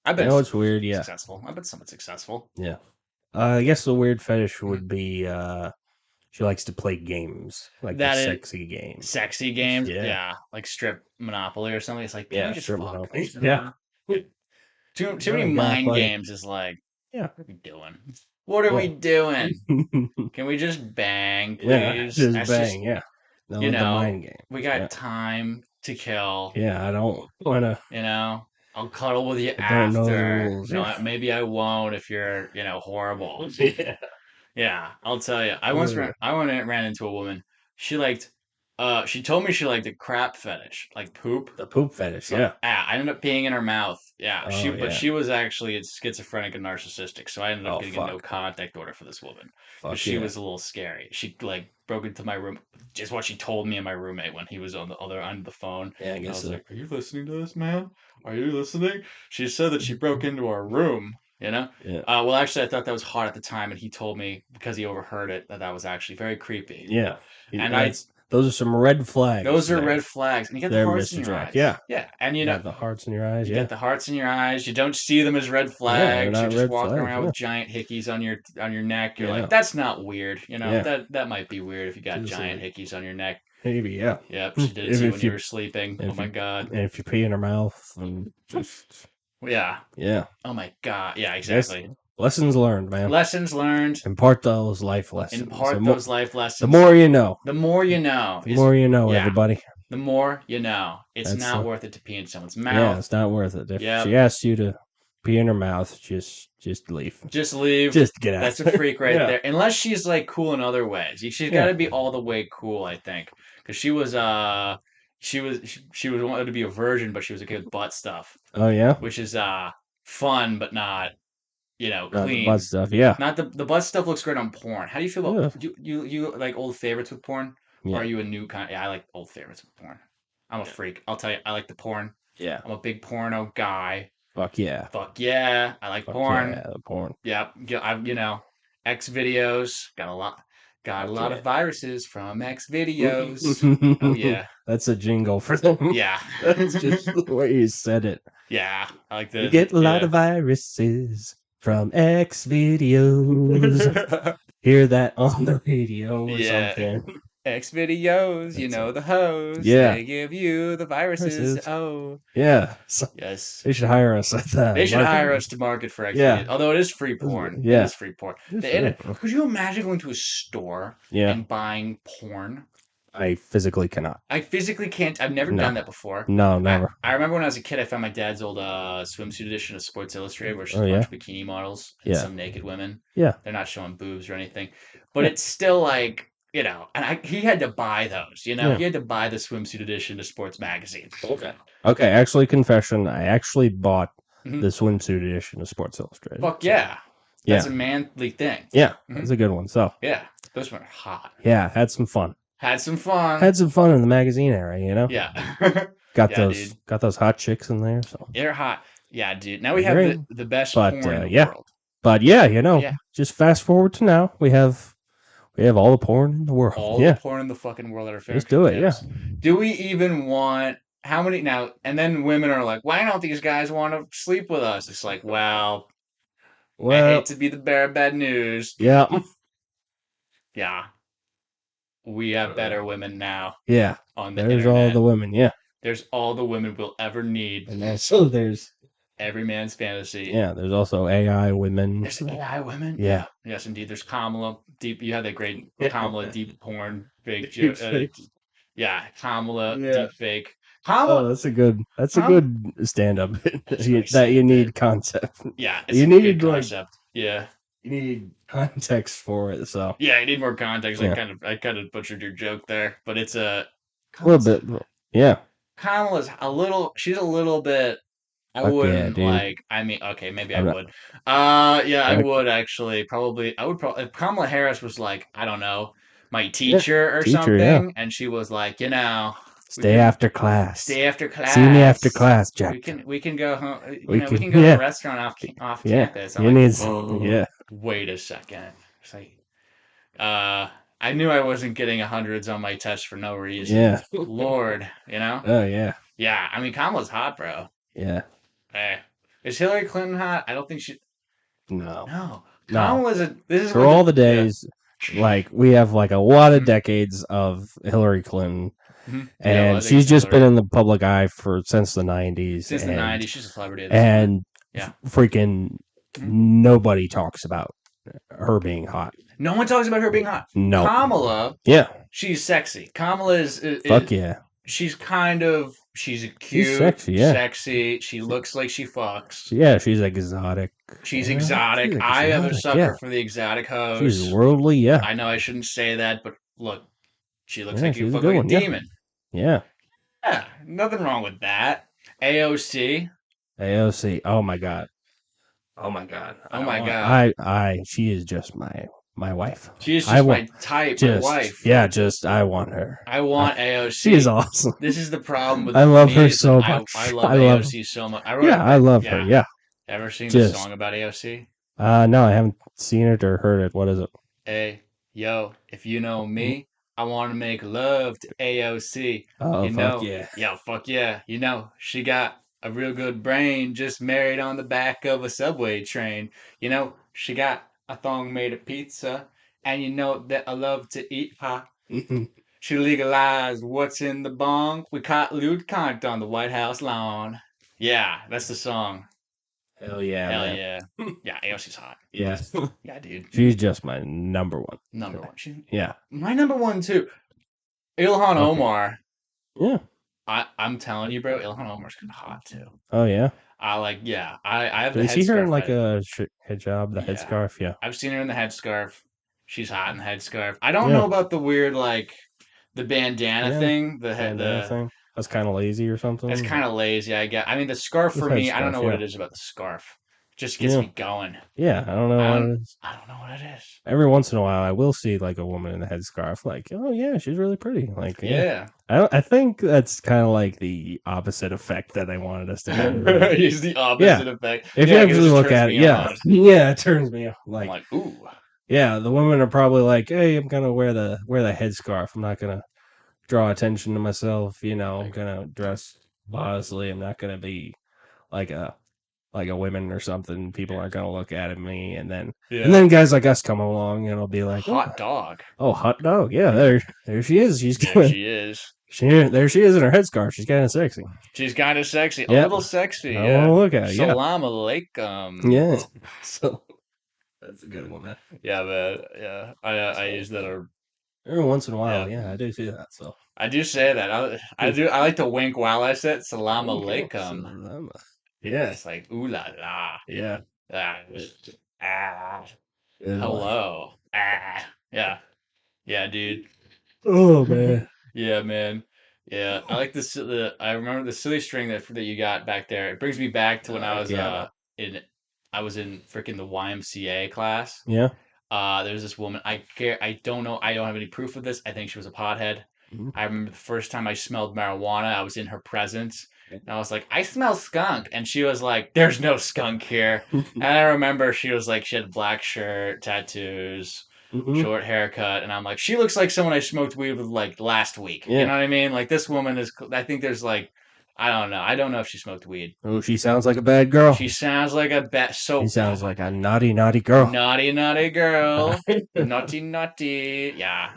It's weird. Yeah. Successful. I've been somewhat successful. Yeah. I guess the weird fetish would be she likes to play games, like sexy games. Sexy games, yeah, like strip Monopoly or something. It's like, strip Monopoly. Yeah. Too many mind games is like, what are we doing? What are we doing? Can we just bang, please? Yeah, just bang. Yeah. No, the mind game. We got time to kill. Yeah, I don't want to. I'll cuddle with you after. Know the rules, maybe I won't if you're, horrible. Yeah, I'll tell you. I once ran into a woman. She told me she liked the crap fetish, like poop. The poop fetish, yeah. I ended up peeing in her mouth. Yeah, but she was actually schizophrenic and narcissistic, so I ended up getting a no contact order for this woman. She was a little scary. She broke into my room. Just what she told me and my roommate when he was on the other end of the phone. Yeah, I guess was like, "Are you listening to this, man? Are you listening?" She said that she broke into our room. Yeah. Well, actually, I thought that was hot at the time, and he told me because he overheard it that was actually very creepy. Yeah. And those are some red flags. Those are red flags, and you got the hearts in your eyes. Yeah. And you got the hearts in your eyes. You got the hearts in your eyes. You don't see them as red flags. You're just walking around with giant hickeys on your neck. You're like, that's not weird. That might be weird if you got giant hickeys on your neck. Maybe, yeah. Yep, she did it to you when you were sleeping. Oh my god. And if you pee in her mouth, and just yeah. Oh my god. Yeah, exactly. Lessons learned, man. Lessons learned. Impart those life lessons. Impart those life lessons. The more you know. The more you know. The more you know, everybody. The more you know. It's That's not worth it to pee in someone's yeah, mouth. it's not worth it. If Yep. she asks you to pee in her mouth, just leave. Just leave. Just get out That's of a there. freak right Yeah. there. Unless she's like cool in other ways. She's got Yeah. to be all the way cool, I think, because she was wanted to be a virgin, but she was okay with butt stuff, Oh yeah. which is fun but not Not the butt clean. stuff. Yeah. Not the butt stuff looks great on porn. How do you feel about Ugh. you like old favorites with porn, or are Yeah. you a new kind? Yeah, I like old favorites with porn. I'm a freak. I'll tell you, I like the porn. Yeah. I'm a big porno guy. Fuck yeah. Fuck yeah, I like Fuck porn. yeah. The porn. Yep, I've X videos got a Fuck lot yeah. of viruses from X videos. Oh yeah, That's a jingle for them. yeah, That's just the way you said it. yeah. I like You get a lot of viruses from X videos. Hear that on the radio or yeah. something. X videos, That's it. the hoes. Yeah. They give you the viruses. Viruses. Oh, Yeah. So yes. they should hire us at the They should hire marketing. us to market for X Yeah. videos. Although it is free porn. It Yeah. is free porn. It's free. Could you imagine going to a store Yeah. and buying porn? I physically cannot. I physically can't. I've never No. done that before. No, never. I remember when I was a kid, I found my dad's old swimsuit edition of Sports Illustrated, where it's just Oh, a yeah? bunch of bikini models and Yeah. some naked women. Yeah. They're not showing boobs or anything, but Yeah. it's still like and he had to buy those. Yeah. He had to buy the swimsuit edition of Sports Magazine. Okay. Okay, actually, confession. I actually bought Mhm. the swimsuit edition of Sports Illustrated. Fuck so- yeah, Yeah. that's a manly thing. Yeah, Mhm. that's a good one. So, Yeah, those were hot. yeah, had some fun. Had some fun. Had some fun in the magazine era, you know? Yeah. Got Yeah, those dude. got those hot chicks in there, so. They're hot. Yeah, dude. Now we They're have great. the best But, porn in the yeah. world. But yeah, Yeah. just fast forward to now. We have all the porn in the world. All yeah. the porn in the fucking world at our Let's do it, fingertips. Do we even want how many now? And then women are like, why don't these guys want to sleep with us? It's like, well, I Well, hate to be the bearer of bad news. yeah. Yeah, we have better women now Yeah. on the There's internet. all the women, yeah. There's all the women we'll ever need. And also there's Every man's fantasy. yeah, there's also AI women. There's AI women. Yeah. Yes, indeed. There's Kamala deep. You had that great Kamala deep porn fake. Deep fake. Yeah, Kamala Yeah. deep fake. Oh, Kamala. that's a good stand up That's that very you sad, need dude. concept. Yeah, it's You a need, good like- concept. Yeah. You need context for it, so Yeah, I need more context. Yeah. I kind of butchered your joke there, but it's a little bit. Yeah. Kamala's she's a little bit. I Fuck yeah, wouldn't dude. like. I mean, okay, maybe I I'm not- would. Yeah, I Like- would actually. Probably, I would probably. If Kamala Harris was like, I don't know, my teacher or teacher, something, yeah. and she was like, we Stay can after class. stay after class. See me after class, Jack. We can go home. We we can- can go to yeah. a restaurant off Yeah. campus. I'm You like, need "Oh, yeah. wait a second. It's like, I knew I wasn't getting hundreds on my test for no reason. Yeah. Lord, Oh yeah. Yeah, I mean, Kamala's hot, bro. Yeah. Hey, is Hillary Clinton hot? I don't think she. No. No, No. Kamala's this is For what all the days, like we have like a lot of decades of Hillary Clinton, Mhm. Yeah, and well, I think she's it's just Hillary. been in the public eye since the '90s. Since the and, '90s. She's a celebrity. At this point. and Yeah. freaking Mhm. nobody talks about her being hot. No one talks about her being hot. No. Kamala, Yeah. she's sexy. Kamala is Fuck yeah. she's kind of she's cute, sexy, yeah. sexy. She looks like she fucks. Yeah, she's exotic. She's Yeah, exotic. she's I am a exotic, sucker yeah. for the exotic hoes. She's worldly, yeah. I know I shouldn't say that, but look, she looks Yeah, like you she's a fuck good like one, a yeah. demon. Yeah. Yeah, nothing wrong with that. AOC. AOC. Oh my god. Oh my god. Oh my God. She is just my wife. She is I just want- my type, Just my wife. yeah, I want her. I want AOC. She is awesome. This is the problem with I love me her is so I- much. I love I love- AOC so much. Yeah, I love her. Yeah. Ever seen the Just- song about AOC? No, I haven't seen it or heard it. What is it? Hey, yo, if you know me, I want to make love to AOC. Oh, You fuck know, yeah. Yo, fuck yeah. She got a real good brain, just married on the back of a subway train. She got a thong made of pizza, and you know that I love to eat pie. She legalized what's in the bong. We caught lewd cunt on the White House lawn. Yeah, that's the song. Hell yeah, Hell man. yeah. Yeah, AOC's hot. Yeah. Yeah, dude. She's just my number one. Number one. Yeah. My number one, too. Ilhan Okay. Omar. Yeah. I'm telling you, bro, Ilhan Omar's kind of hot too. Oh yeah. I have Do the we see her in headscarf like ready. a hijab, the Yeah, headscarf? Yeah. I've seen her in the headscarf. She's hot in the headscarf. I don't know Yeah. about the weird like the bandana Yeah. thing. Bandana thing. That's kind of lazy or That's something. kind of lazy. I get. I mean, the scarf This for me. I don't headscarf. know what Yeah. it is about the scarf. It just gets Yeah. me going. Yeah. I don't know I what don't. it is. I don't know what it is. Every once in a while, I will see like a woman in a headscarf. Like, oh yeah, she's really pretty. Like, yeah. Yeah. I think that's kind of like the opposite effect that they wanted us to have. He's the Yeah. opposite effect. If you Yeah, because it actually just look turns at it, me yeah, on. yeah, it turns me on. I'm Like, like, ooh. yeah, the women are probably like, hey, I'm gonna wear the headscarf. I'm not gonna draw attention to myself. I'm gonna dress modestly. I'm not gonna be like a women or something. People aren't gonna look at me, and then Yeah. guys like us come along and it'll be like, oh, Hot dog. oh, hot dog, yeah, there she is. She's There kind of she is. there she is in her headscarf. She's kind of sexy. She's kind of sexy. A Yeah, little sexy. I want Yeah. to look at it. Yeah, Salam alaikum. yeah. So that's a good one, man. Yeah, man. Yeah. I So use that. every once in a while, Yeah. yeah, I do see that. So I do say that. I do. I like to wink while I say it. Salam okay, so alaikum. yeah, It's like ooh la la. yeah, Ah, ah, good one. hello. Ah, yeah, yeah, dude. Oh man. Yeah, man. Yeah, I like this. I remember the silly string that you got back there. It brings me back to when I was Yeah, man. in I was in freaking the YMCA class. Yeah. There's this woman. I don't know. I don't have any proof of this. I think she was a pothead. Mhm. I remember the first time I smelled marijuana. I was in her presence, and I was like, "I smell skunk," and she was like, "There's no skunk here." And I remember she was like, she had a black shirt, tattoos, Mhm. short haircut, and I'm like, she looks like someone I smoked weed with like last week. You Yeah. know what I mean? Like this woman is. I think there's like, I don't know. I don't know if she smoked weed. Oh, she sounds like a bad girl. She sounds like a bet. She So sounds like a naughty, naughty girl. naughty, naughty girl. Naughty, naughty. Yeah.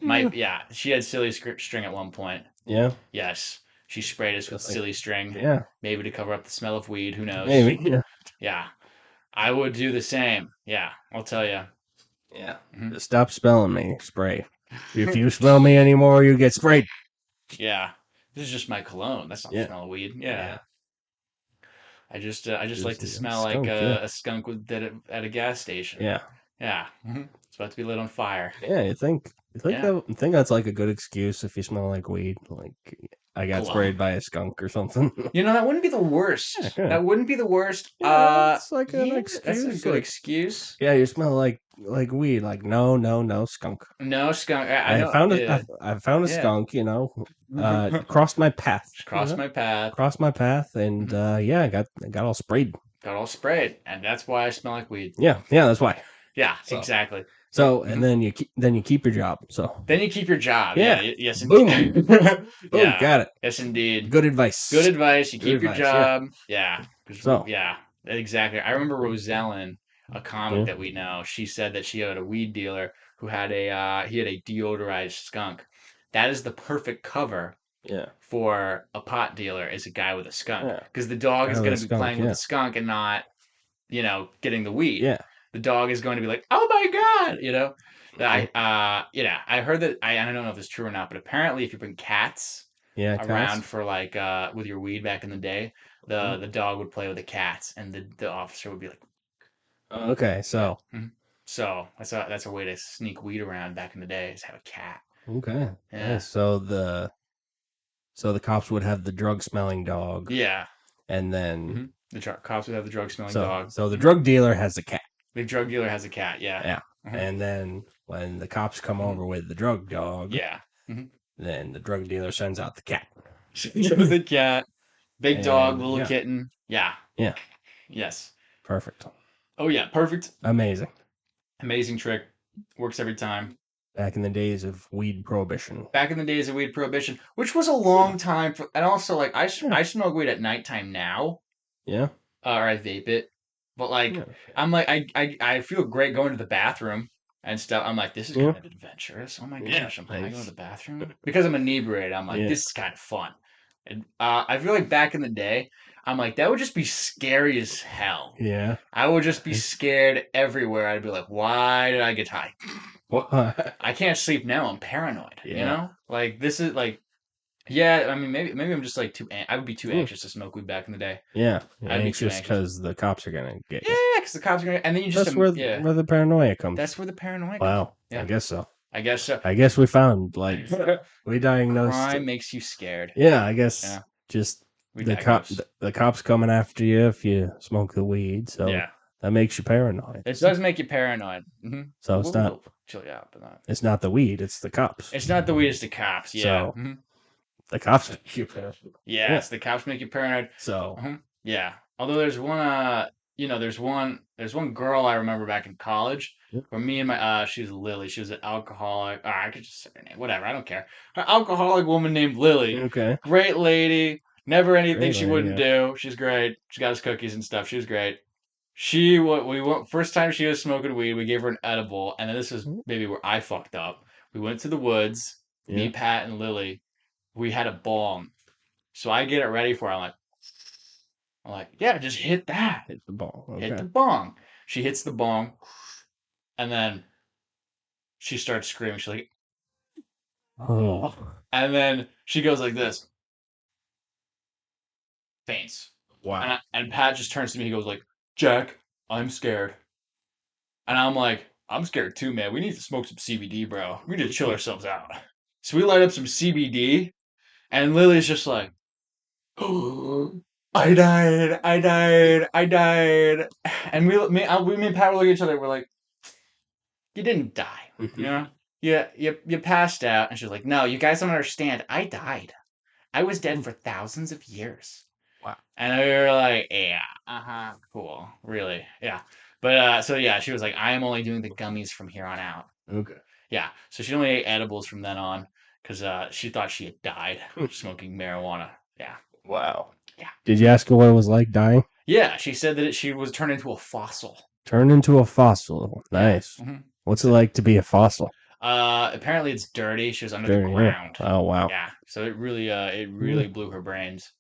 Yeah. She had silly string at one point. Yeah. Yes. She sprayed us with Just like silly string, yeah. maybe to cover up the smell of weed. Who knows? Maybe. Yeah. Yeah. I would do the same. Yeah. I'll tell you. Yeah. Mhm. Just stop spelling me. Spray. If you smell me anymore, you get sprayed. Yeah. This is just my cologne. That's not the Yeah. smell of weed. Yeah. Yeah. I just like Just to yeah, smell like skunk. Yeah. a skunk at a gas station. Yeah. Yeah. It's about to be lit on fire. Yeah. Yeah. You think that's like a good excuse if you smell like weed? Like I got Cologne. sprayed by a skunk or something. That wouldn't be the worst. Yeah. Yeah. That wouldn't be the worst. Yeah. It's like an Yeah, that's a excuse. good Like excuse. yeah, you smell like weed. Like no, no, no, skunk. No skunk. I I know. found a Yeah, I found a yeah. skunk, crossed my path, Just crossed my path. crossed my path, and Mhm. yeah, I got all sprayed. Got all sprayed, and that's why I smell like weed. Yeah, yeah, that's why. Yeah, So, exactly. and Mhm. then you keep your job. So Then you keep your job. Yeah. yeah, Yes, boom, indeed. boom, Yeah. got it. Yes, indeed. Good advice. Good advice. You Good keep your advice. Yeah. job. Yeah. So Yeah. Exactly. I remember Rosellen, a comic yeah, that we know. She said that she had a weed dealer who had he had a deodorized skunk. That is the perfect cover yeah, for a pot dealer is a guy with a skunk yeah. because the dog is Guy with a going to be skunk. playing with Yeah, the skunk and not getting the weed. yeah. The dog is going to be like, oh my god, Mhm. I heard that I don't know if it's true or not, but apparently if you bring cats Yeah, around cats. for like with your weed back in the day, Mhm. the dog would play with the cats and the officer would be like, Okay, yeah. so So that's a way to sneak weed around back in the day is have a cat. okay, Yeah. nice. So the cops would have the drug smelling dog, Yeah. and then The cops would have the drug smelling dog. so the drug dealer has the cat. The drug dealer has a cat. Yeah. Yeah. Mhm. And then when the cops come Mhm. over with the drug dog, Yeah. Mhm. then the drug dealer sends out the cat. The cat, big dog, And little yeah, kitten. Yeah. yeah, Yes. perfect. Oh yeah. Perfect. Amazing. Amazing trick. Works every time. Back in the days of weed prohibition. Back in the days of weed prohibition, which was a long time for, and also like Yeah. I smoke weed at nighttime now, Yeah. or I vape it, but like Yeah. I'm like I feel great going to the bathroom and stuff. I'm like this is Yeah. kind of adventurous. Oh my Yeah. gosh, am I going to Nice. the bathroom because I'm inebriated? I'm like Yeah. this is kind of fun, and I feel like back in the day, I'm like that would just be scary as hell. Yeah. I would just be scared everywhere. I'd be like, why did I get high? What? I can't sleep now. I'm paranoid. Yeah. Like this is like Yeah, I mean, maybe I'm just like I would be too Mm. anxious to smoke weed back in the day. Yeah, you're I'd be too anxious anxious. because the cops are gonna get Yeah, you. because the cops are gonna, and then you just That's where yeah, where the paranoia comes. that's where the paranoia comes from. Wow, I Yeah, guess so. I guess so. I guess we found like we diagnosed. Crime makes you scared. Yeah, I guess Yeah, just we diagnose. the cops coming after you if you smoke the weed, so Yeah, that makes you paranoid. it does make you paranoid. So We'll chill you out, but not. it's not the weed, it's the cops. It's not the weed, it's the cops. Yeah. So the cops make you paranoid. Yeah. Yes, the cops make you paranoid. So Yeah. Although there's one, there's one girl I remember back in college yeah. where me and she's Lily. She was an alcoholic. I could just say her name. Whatever. I don't care. An alcoholic woman named Lily. Okay. Great lady. Never anything Great she lady, wouldn't yeah. do. She's great. She got us cookies and stuff. She was great. She what we went first time she was smoking weed. We gave her an edible, and then this is maybe where I fucked up. We went to the woods. Me, Yeah. Pat, and Lily. We had a bong. So I get it ready for her. I'm like, yeah, just hit that. Hit the ball. Hit the Okay. bong. She hits the bong, and then she starts screaming. She's like, Oh. and then she goes like this, faints. Wow. And Pat just turns to me. He goes like, Jack, I'm scared. And I'm like, I'm scared too, man. We need to smoke some CBD, bro. We need to chill ourselves out. So we light up some CBD, and Lily's just like, oh, I died, I died, I died. And me and Pat were looking at each other. We're like, you didn't die, you know? You passed out. And she's like, no, you guys don't understand. I died. I was dead for thousands of years. Wow. And we were like, yeah, cool, really, yeah. But so yeah, she was like, I am only doing the gummies from here on out. Okay. Yeah, so she only ate edibles from then on because she thought she had died smoking marijuana. Yeah, Wow. yeah, Did you ask her what it was like dying? yeah. She said that she was turned into a fossil. Turn into a fossil. Yeah. Nice. What's it like to be a fossil? Apparently it's dirty. She was under the Dirty, yeah. ground. Oh wow. Yeah, so it Hmm. really blew her brains.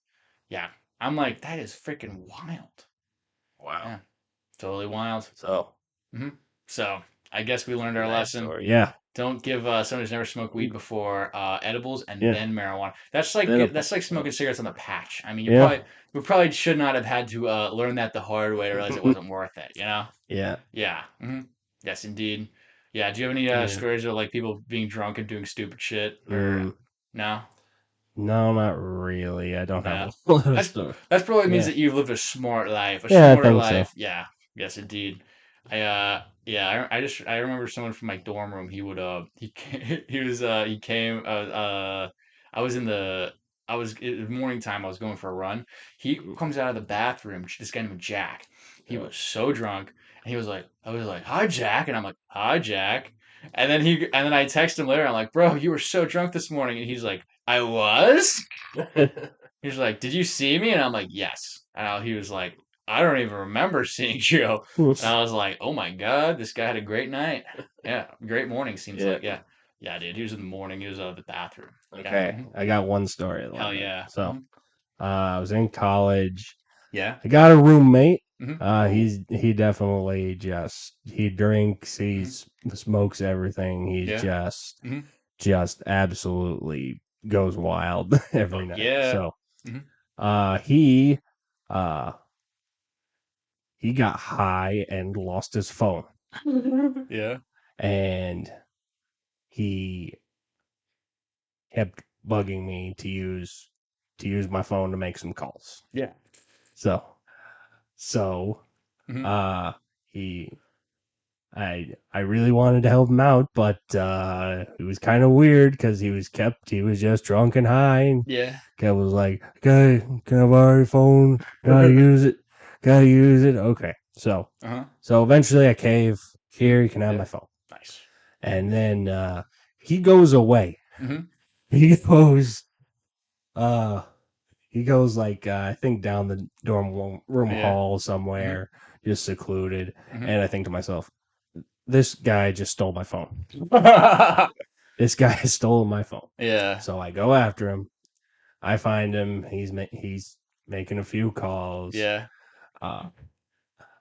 Yeah, I'm like, that is freaking wild. Wow. Yeah, totally wild. So hmm So I guess we learned our nice lesson. story. Yeah. Don't give someone who's never smoked weed before edibles and Yeah. then marijuana. Then That's like smoking cigarettes on the patch. I mean, yeah. we probably should not have had to learn that the hard way to realize it wasn't worth it. You know? Yeah. Yeah. Yes, indeed. Yeah. Do you have any Yeah. stories of like people being drunk and doing stupid shit or Mm, no? no, not really. I don't have No. a lot of That's stuff. that's probably means Yeah. that you've lived a smart life, a Yeah, I smarter think so. life. Yeah. Yes, indeed. I remember someone from my dorm room. He would he came I was in the I was it was morning time. I was going for a run. He comes out of the bathroom. This guy named Jack. He Yeah. was so drunk, and he was like, I was like, hi Jack, and I'm like, hi Jack. And then I text him later. I'm like, bro, you were so drunk this morning, and he's like, I was. He's like, did you see me? And I'm like, yes. And he was like, I don't even remember seeing you. And I was like, oh my God, this guy had a great night. Yeah, great morning, seems Yeah. like. Yeah. Yeah, dude. He was in the morning. He was out of the bathroom. Yeah. Okay. I got one story Hell like that. yeah. So I was in college. Yeah. I got a roommate. Mm-hmm. He definitely just he drinks, he smokes everything. He's Yeah. Mm-hmm. just absolutely goes wild every Fuck night. yeah. So uh he uh he got high and lost his phone. Yeah. And he kept bugging me to use my phone to make some calls. Yeah. So so Mm-hmm. he I really wanted to help him out, but it was kind of weird because he was just drunk and high, and Yeah. Kev was like, "Okay, can I borrow your phone? Gotta use it, gotta use it." Okay, so eventually I cave. Here, you can have my phone. Nice. And then he goes away. Mm-hmm. He goes, uh, he goes like I think down the room Yeah. hall somewhere, just secluded. Mm-hmm. And I think to myself, this guy just stole my phone. This guy has stolen my phone. Yeah. So I go after him. I find him. He's making a few calls. Yeah.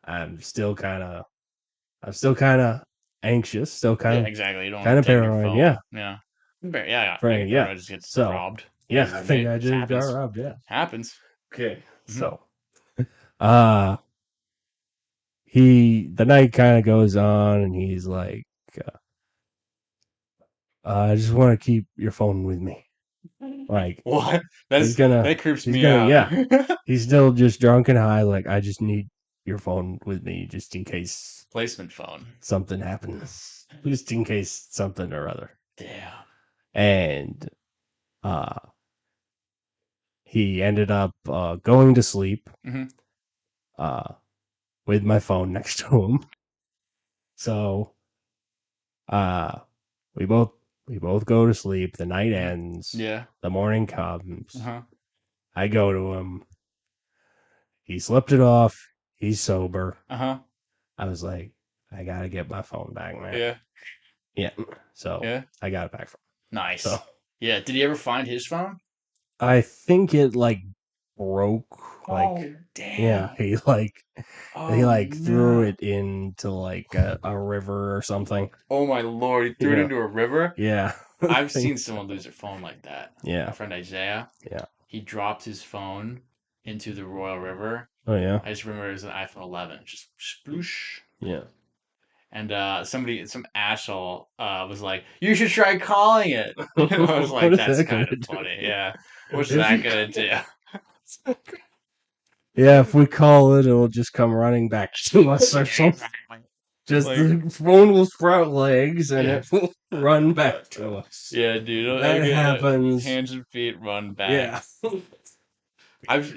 I'm still kind of anxious. Still Yeah, kind exactly. You don't of want to take your paranoid. phone. Yeah. Yeah. Yeah. Right, yeah. Just gets So robbed. Yeah, I think I just got robbed. Yeah, happens. Okay, so uh, the night kind of goes on, and he's like, I just want to keep your phone with me. Like, what? That creeps he's me gonna, out. yeah. He's still just drunk and high. Like, I just need your phone with me just in case Placement phone. something happens. Just in case something or other. Damn. And uh, he ended up going to sleep uh, with my phone next to him. So uh, we both go to sleep. The night ends. Yeah. The morning comes. Uh-huh. I go to him. He slept it off. He's sober. Uh-huh. I was like, I gotta get my phone back, man. Yeah. Yeah. So Yeah. I got it back from him. Nice. So yeah. Did he ever find his phone? I think it like broke. Like, Oh, damn. Yeah, he threw it into like a river or something. Oh my lord, he threw it into a river? Yeah. I've seen someone lose their phone like that. Yeah. My friend Isaiah. Yeah. He dropped his phone into the Royal River. Oh yeah. I just remember it was an iPhone 11. Just sploosh. Yeah. And some asshole was like, "You should try calling it." I was like, "That's kind of funny." Yeah. What's that gonna do? Yeah, if we call it, it'll just come running back to us or something. Just the phone will sprout legs and it will run back to us. Yeah, dude. That happens. Hands and feet run back. Yeah. I've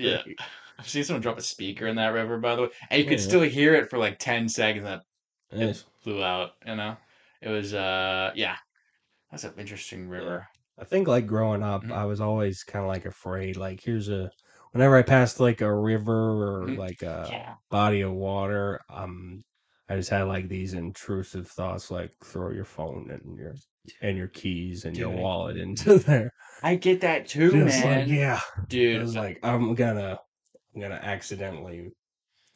seen someone drop a speaker in that river, by the way, and you could still hear it for like 10 seconds. And it flew out. It was that's an interesting river. I think like growing up, I was always kind of like afraid. Like whenever I passed like a river or like a body of water, I just had like these intrusive thoughts, like throw your phone and your keys and your wallet into there. I get that too, Just man. Dude. I was like, I'm gonna accidentally.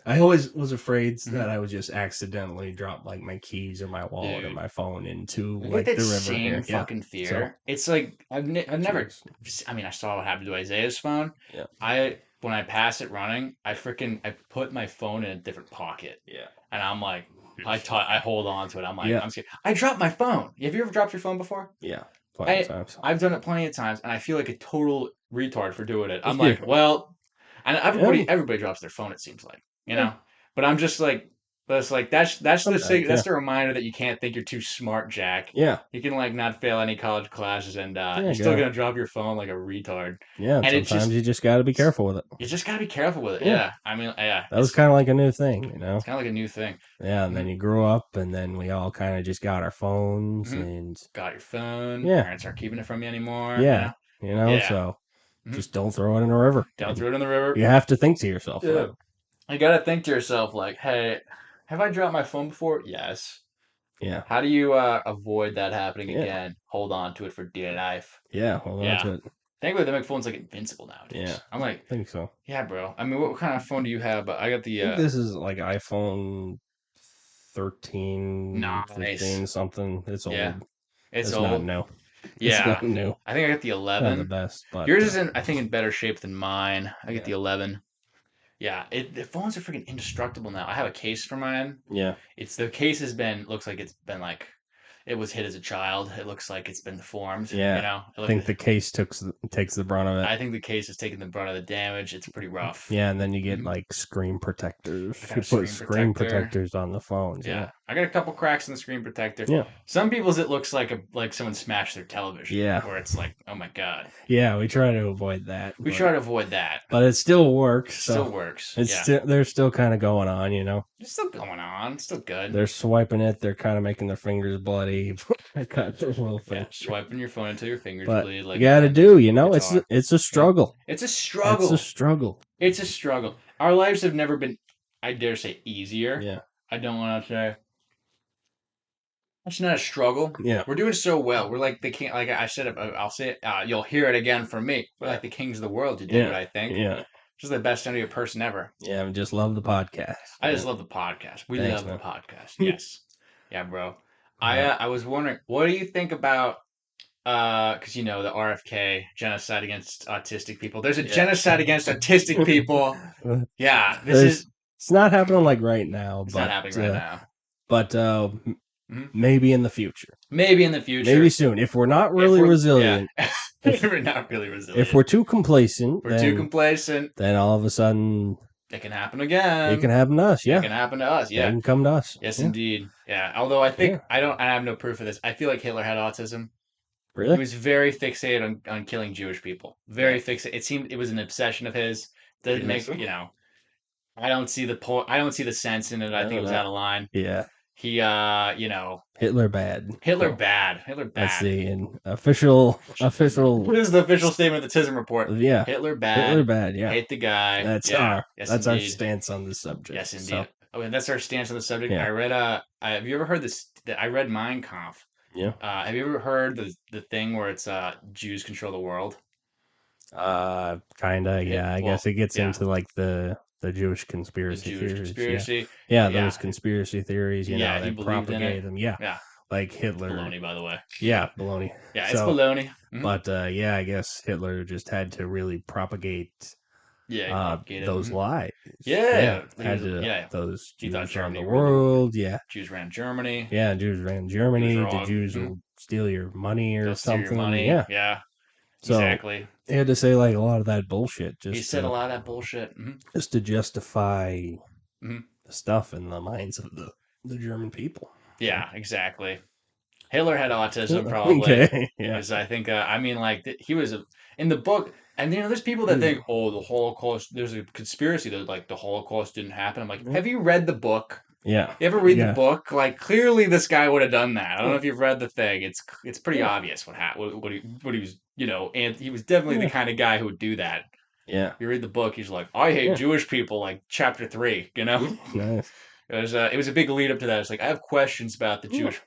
I always was afraid that I would just accidentally drop like my keys or my wallet or my phone into like the river same fucking fear. So, it's like I've never. I mean, I saw what happened to Isaiah's phone. Yeah. When I pass it running, I put my phone in a different pocket. Yeah. And I'm like, I hold on to it. I'm like, I'm scared. I dropped my phone. Have you ever dropped your phone before? Yeah. Plenty of times. I've done it plenty of times, and I feel like a total retard for doing it. I'm like, well, and everybody drops their phone. It seems like, but I'm just like, that's the reminder that you can't think you're too smart, Jack. Yeah. You can like not fail any college classes, and you're still gonna drop your phone like a retard. Yeah. And sometimes you just got to be careful with it. You just got to be careful with it. Yeah. I mean, yeah. That was kind of like a new thing, It's kind of like a new thing. Yeah, and then you grew up, and then we all kind of just got our phones and got your phone. Yeah. Parents aren't keeping it from you anymore. Yeah. So just don't throw it in the river. Don't throw it in the river. You have to think to yourself. Yeah. You got to think to yourself, like, hey, have I dropped my phone before? Yes. Yeah. How do you avoid that happening again? Hold on to it for dear life. Yeah, hold on to it. Thankfully, they make phones like invincible nowadays. Yeah. I'm like, I think so. Yeah, bro. I mean, what kind of phone do you have? But I got the. I think this is like iPhone 13, 15, something. It's old. Yeah. It's old. Not new. Yeah. It's not new. I think I got the 11. Not the best, but yours is I think in better shape than mine. I get the 11. Yeah, the phones are freaking indestructible now. I have a case for mine. Yeah. The case looks like it's been like, it was hit as a child. It looks like it's been deformed. Yeah. I think the case takes the brunt of it. I think the case is taking the brunt of the damage. It's pretty rough. Yeah, and then you get like screen protectors. You put screen protectors on the phones. Yeah. I got a couple cracks in the screen protector. Yeah. Some people's it looks like someone smashed their television. Yeah. Where it's like, oh my god. Yeah, we try to avoid that. But it still works. They're still kind of going on, It's still going on. It's still good. They're swiping it. They're kind of making their fingers bloody. I cut their little finger. Swiping your phone until your fingers bleed. Like you got to do. It's a struggle. It's a struggle. It's a struggle. Our lives have never been, I dare say, easier. Yeah. I don't want to say. It's not a strugel. Yeah. We're doing so well. We're like the king. Like I said, I'll say it. You'll hear it again from me. We're like the kings of the world. You dig what I think? Yeah. Just the best interview person ever. Yeah, we just love the podcast. I just love the podcast. We love the podcast. Yes. Yeah, bro. I was wondering, what do you think about because the RFK genocide against autistic people. There's a genocide against autistic people. Yeah, it's not happening like right now, it's not happening right now. but Mhm. maybe in the future. Maybe in the future. Maybe soon. If we're not really resilient, if we're not really resilient, if we're too complacent, if we're too complacent, then all of a sudden it can happen again. It can happen to us. Yeah, it can happen to us. Yeah, they can come to us. yes, Yeah. indeed. Yeah. Although I think I have no proof of this. I feel like Hitler had autism. Really? He was very fixated on killing Jewish people. Very fixated. It seemed it was an obsession of his. Doesn't make I don't see the point. I don't see the sense in it. I think it was out of line. Yeah. He, Hitler bad. Hitler bad. Hitler bad. Let's see. In official. What is the official statement of the Tism report? Yeah. Hitler bad. Hitler bad. Yeah. Hate the guy. That's our stance on this subject. Yes, indeed. So. Oh, and that's our stance on the subject. Yeah. I read. Have you ever heard this? I read Mein Kampf. Yeah. Have you ever heard the thing where it's Jews control the world? Kinda. Yeah. I guess it gets into like the Jewish conspiracy theories. Yeah, those conspiracy theories, they propagate them. Yeah. Like Hitler. It's baloney, by the way. Yeah, baloney. Yeah, it's baloney. Mm-hmm. But I guess Hitler just had to really propagate those lies. Yeah. Had to those Jews around the world. Yeah. Jews ran Germany. Yeah, Jews ran Germany. The Jews will steal your money or something. Steal your money. Yeah. So, exactly. He had to say like a lot of that bullshit. He said a lot of that bullshit. Mm-hmm. Just to justify the stuff in the minds of the German people. Yeah, exactly. Hitler had autism, probably. Okay, yeah. Because I think, he was in the book, and there's people that think, oh, the Holocaust, there's a conspiracy that like the Holocaust didn't happen. I'm like, have you read the book? Yeah. You ever read the book? Like, clearly this guy would have done that. I don't know if you've read the thing. It's pretty obvious what he was, and he was definitely the kind of guy who would do that. Yeah. You read the book, he's like, I hate Jewish people, like chapter 3, Nice. It was a big lead up to that. It's like, I have questions about the Jewish.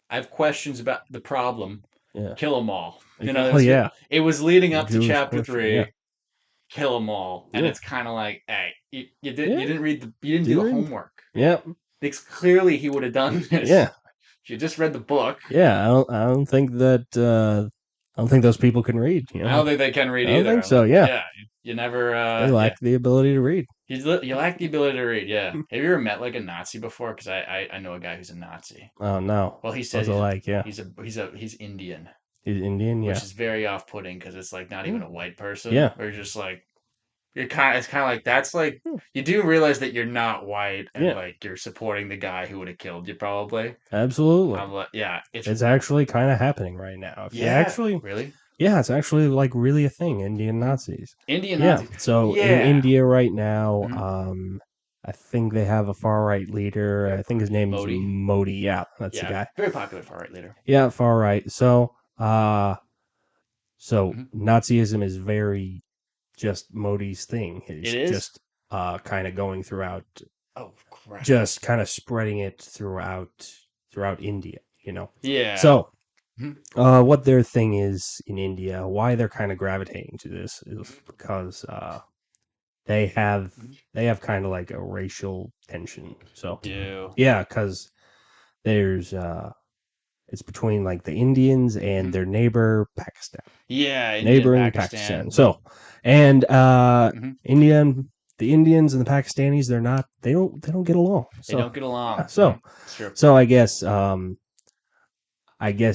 I have questions about the problem. Yeah. Kill them all. It was leading up to chapter 3. Yeah. Kill them all, and it's kind of like, hey, you didn't do the homework. Yeah. Because clearly he would have done this. Yeah. You just read the book. Yeah, I don't think that I don't think those people can read. I don't think they can read either. I don't think so. Yeah. Yeah. You never. They lack the ability to read. You lack the ability to read. Yeah. Have you ever met like a Nazi before? Because I know a guy who's a Nazi. Oh no. Well, he says he's Indian. He's Indian. Yeah. Which is very off-putting because it's like not even a white person. Yeah. Or you're just like. It's kind of like that's like you do realize that you're not white and like you're supporting the guy who would have killed you probably. Absolutely. It's actually kind of happening right now. Really? Yeah, it's actually like really a thing. Indian Nazis. Nazis. So in India right now, I think they have a far right leader. I think his name is Modi. Yeah, that's the guy. Very popular far right leader. Yeah, far right. So Nazism is very just Modi's thing. It is just kind of going throughout. Oh crap! Just kind of spreading it throughout India. Yeah. So, what their thing is in India, why they're kind of gravitating to this is because they have kind of like a racial tension. So yeah, because there's it's between like the Indians and their neighbor Pakistan. Yeah, neighboring Pakistan. So, and the Indians and the Pakistanis, they don't get along. So, they don't get along. Yeah, so I guess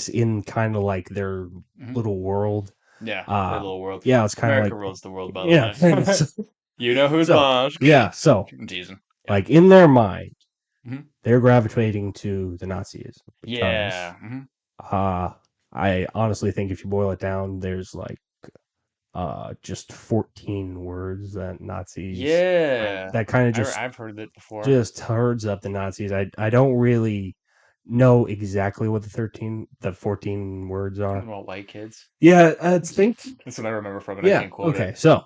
in kind of like their little world. Yeah, their little world. Yeah, it's kind of like rules the world, by the way. You know who's boss. Yeah, so I'm teasing. Like in their mind, they're gravitating to the Nazism. Because, I honestly think if you boil it down, there's like just 14 words that Nazis. Yeah. That kind of just. I've heard it before. Just herds up the Nazis. I don't really know exactly what the 14 words are. About white kids. Yeah, I think that's what I remember from it. I can't quote it. So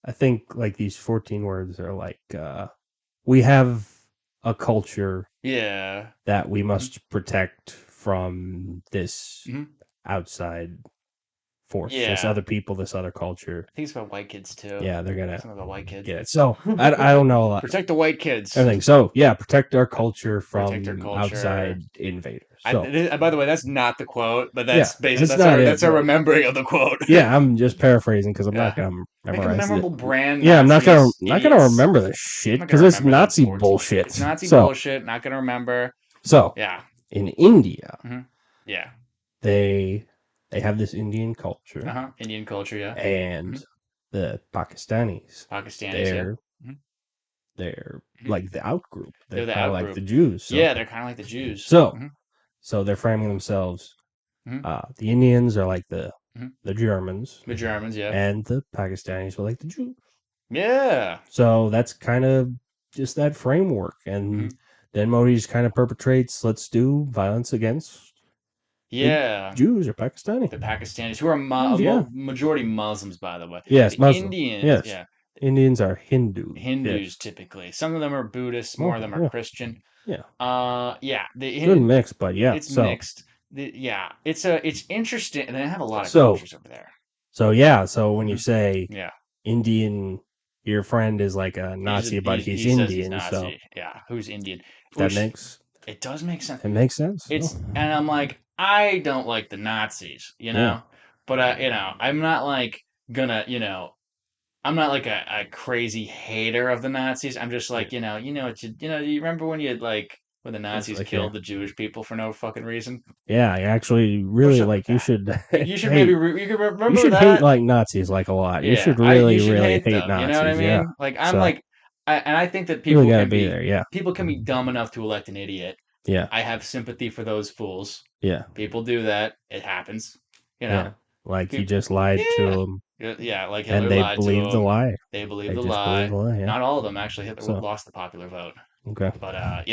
I think like these 14 words are like we have a culture that we must protect from this outside force. This other people, this other culture. I think it's about white kids too. Yeah, they're gonna something about white kids. get it. So I don't know a lot. Protect the white kids. Everything. So yeah, protect our culture from Protect our culture. outside invaders. So, by the way, that's not the quote, but that's basically that's our remembering of the quote. Yeah, I'm just paraphrasing because I'm not gonna memorize Make a memorable brand. Yeah, I'm not gonna remember this shit because it's Nazi bullshit. It's Nazi bullshit. Not gonna remember. So yeah, in India, yeah, they have this Indian culture. Indian culture, yeah, and the Pakistanis, they're like the outgroup. They're kind of like the Jews. So. Yeah, they're kind of like the Jews. So they're framing themselves. The Indians are like the Germans. The Germans, yeah. And the Pakistanis are like the Jews. Yeah. So that's kind of just that framework. And then Modi just kind of perpetrates, let's do violence against Jews or Pakistani. The Pakistanis, who are majority Muslims, by the way. Yes, Muslims. Indians, yes. Indians are Hindus. Hindus, typically. Some of them are Buddhists, more of them are Christian. Yeah. Good mix, but yeah. It's mixed. It's interesting, and they have a lot of cultures over there. So when you say Indian, your friend is like a Nazi, but he's Indian. Nazi. So yeah, who's Indian? It does make sense. It makes sense. And I'm like, I don't like the Nazis, but I'm not like gonna, I'm not like a crazy hater of the Nazis. I'm just like, you remember when when the Nazis killed the Jewish people for no fucking reason? Yeah, I actually really you should. You should remember you should hate like Nazis like a lot. You should really hate Nazis. You know what I mean? Yeah. Like I'm and I think that people can be there. Yeah. People can be dumb enough to elect an idiot. Yeah. I have sympathy for those fools. Yeah. People do that. It happens. Like he just lied to them. Yeah, like Hitler and they lied believed the lie. They believed the lie. Yeah. Not all of them actually. Hitler lost the popular vote. Okay. But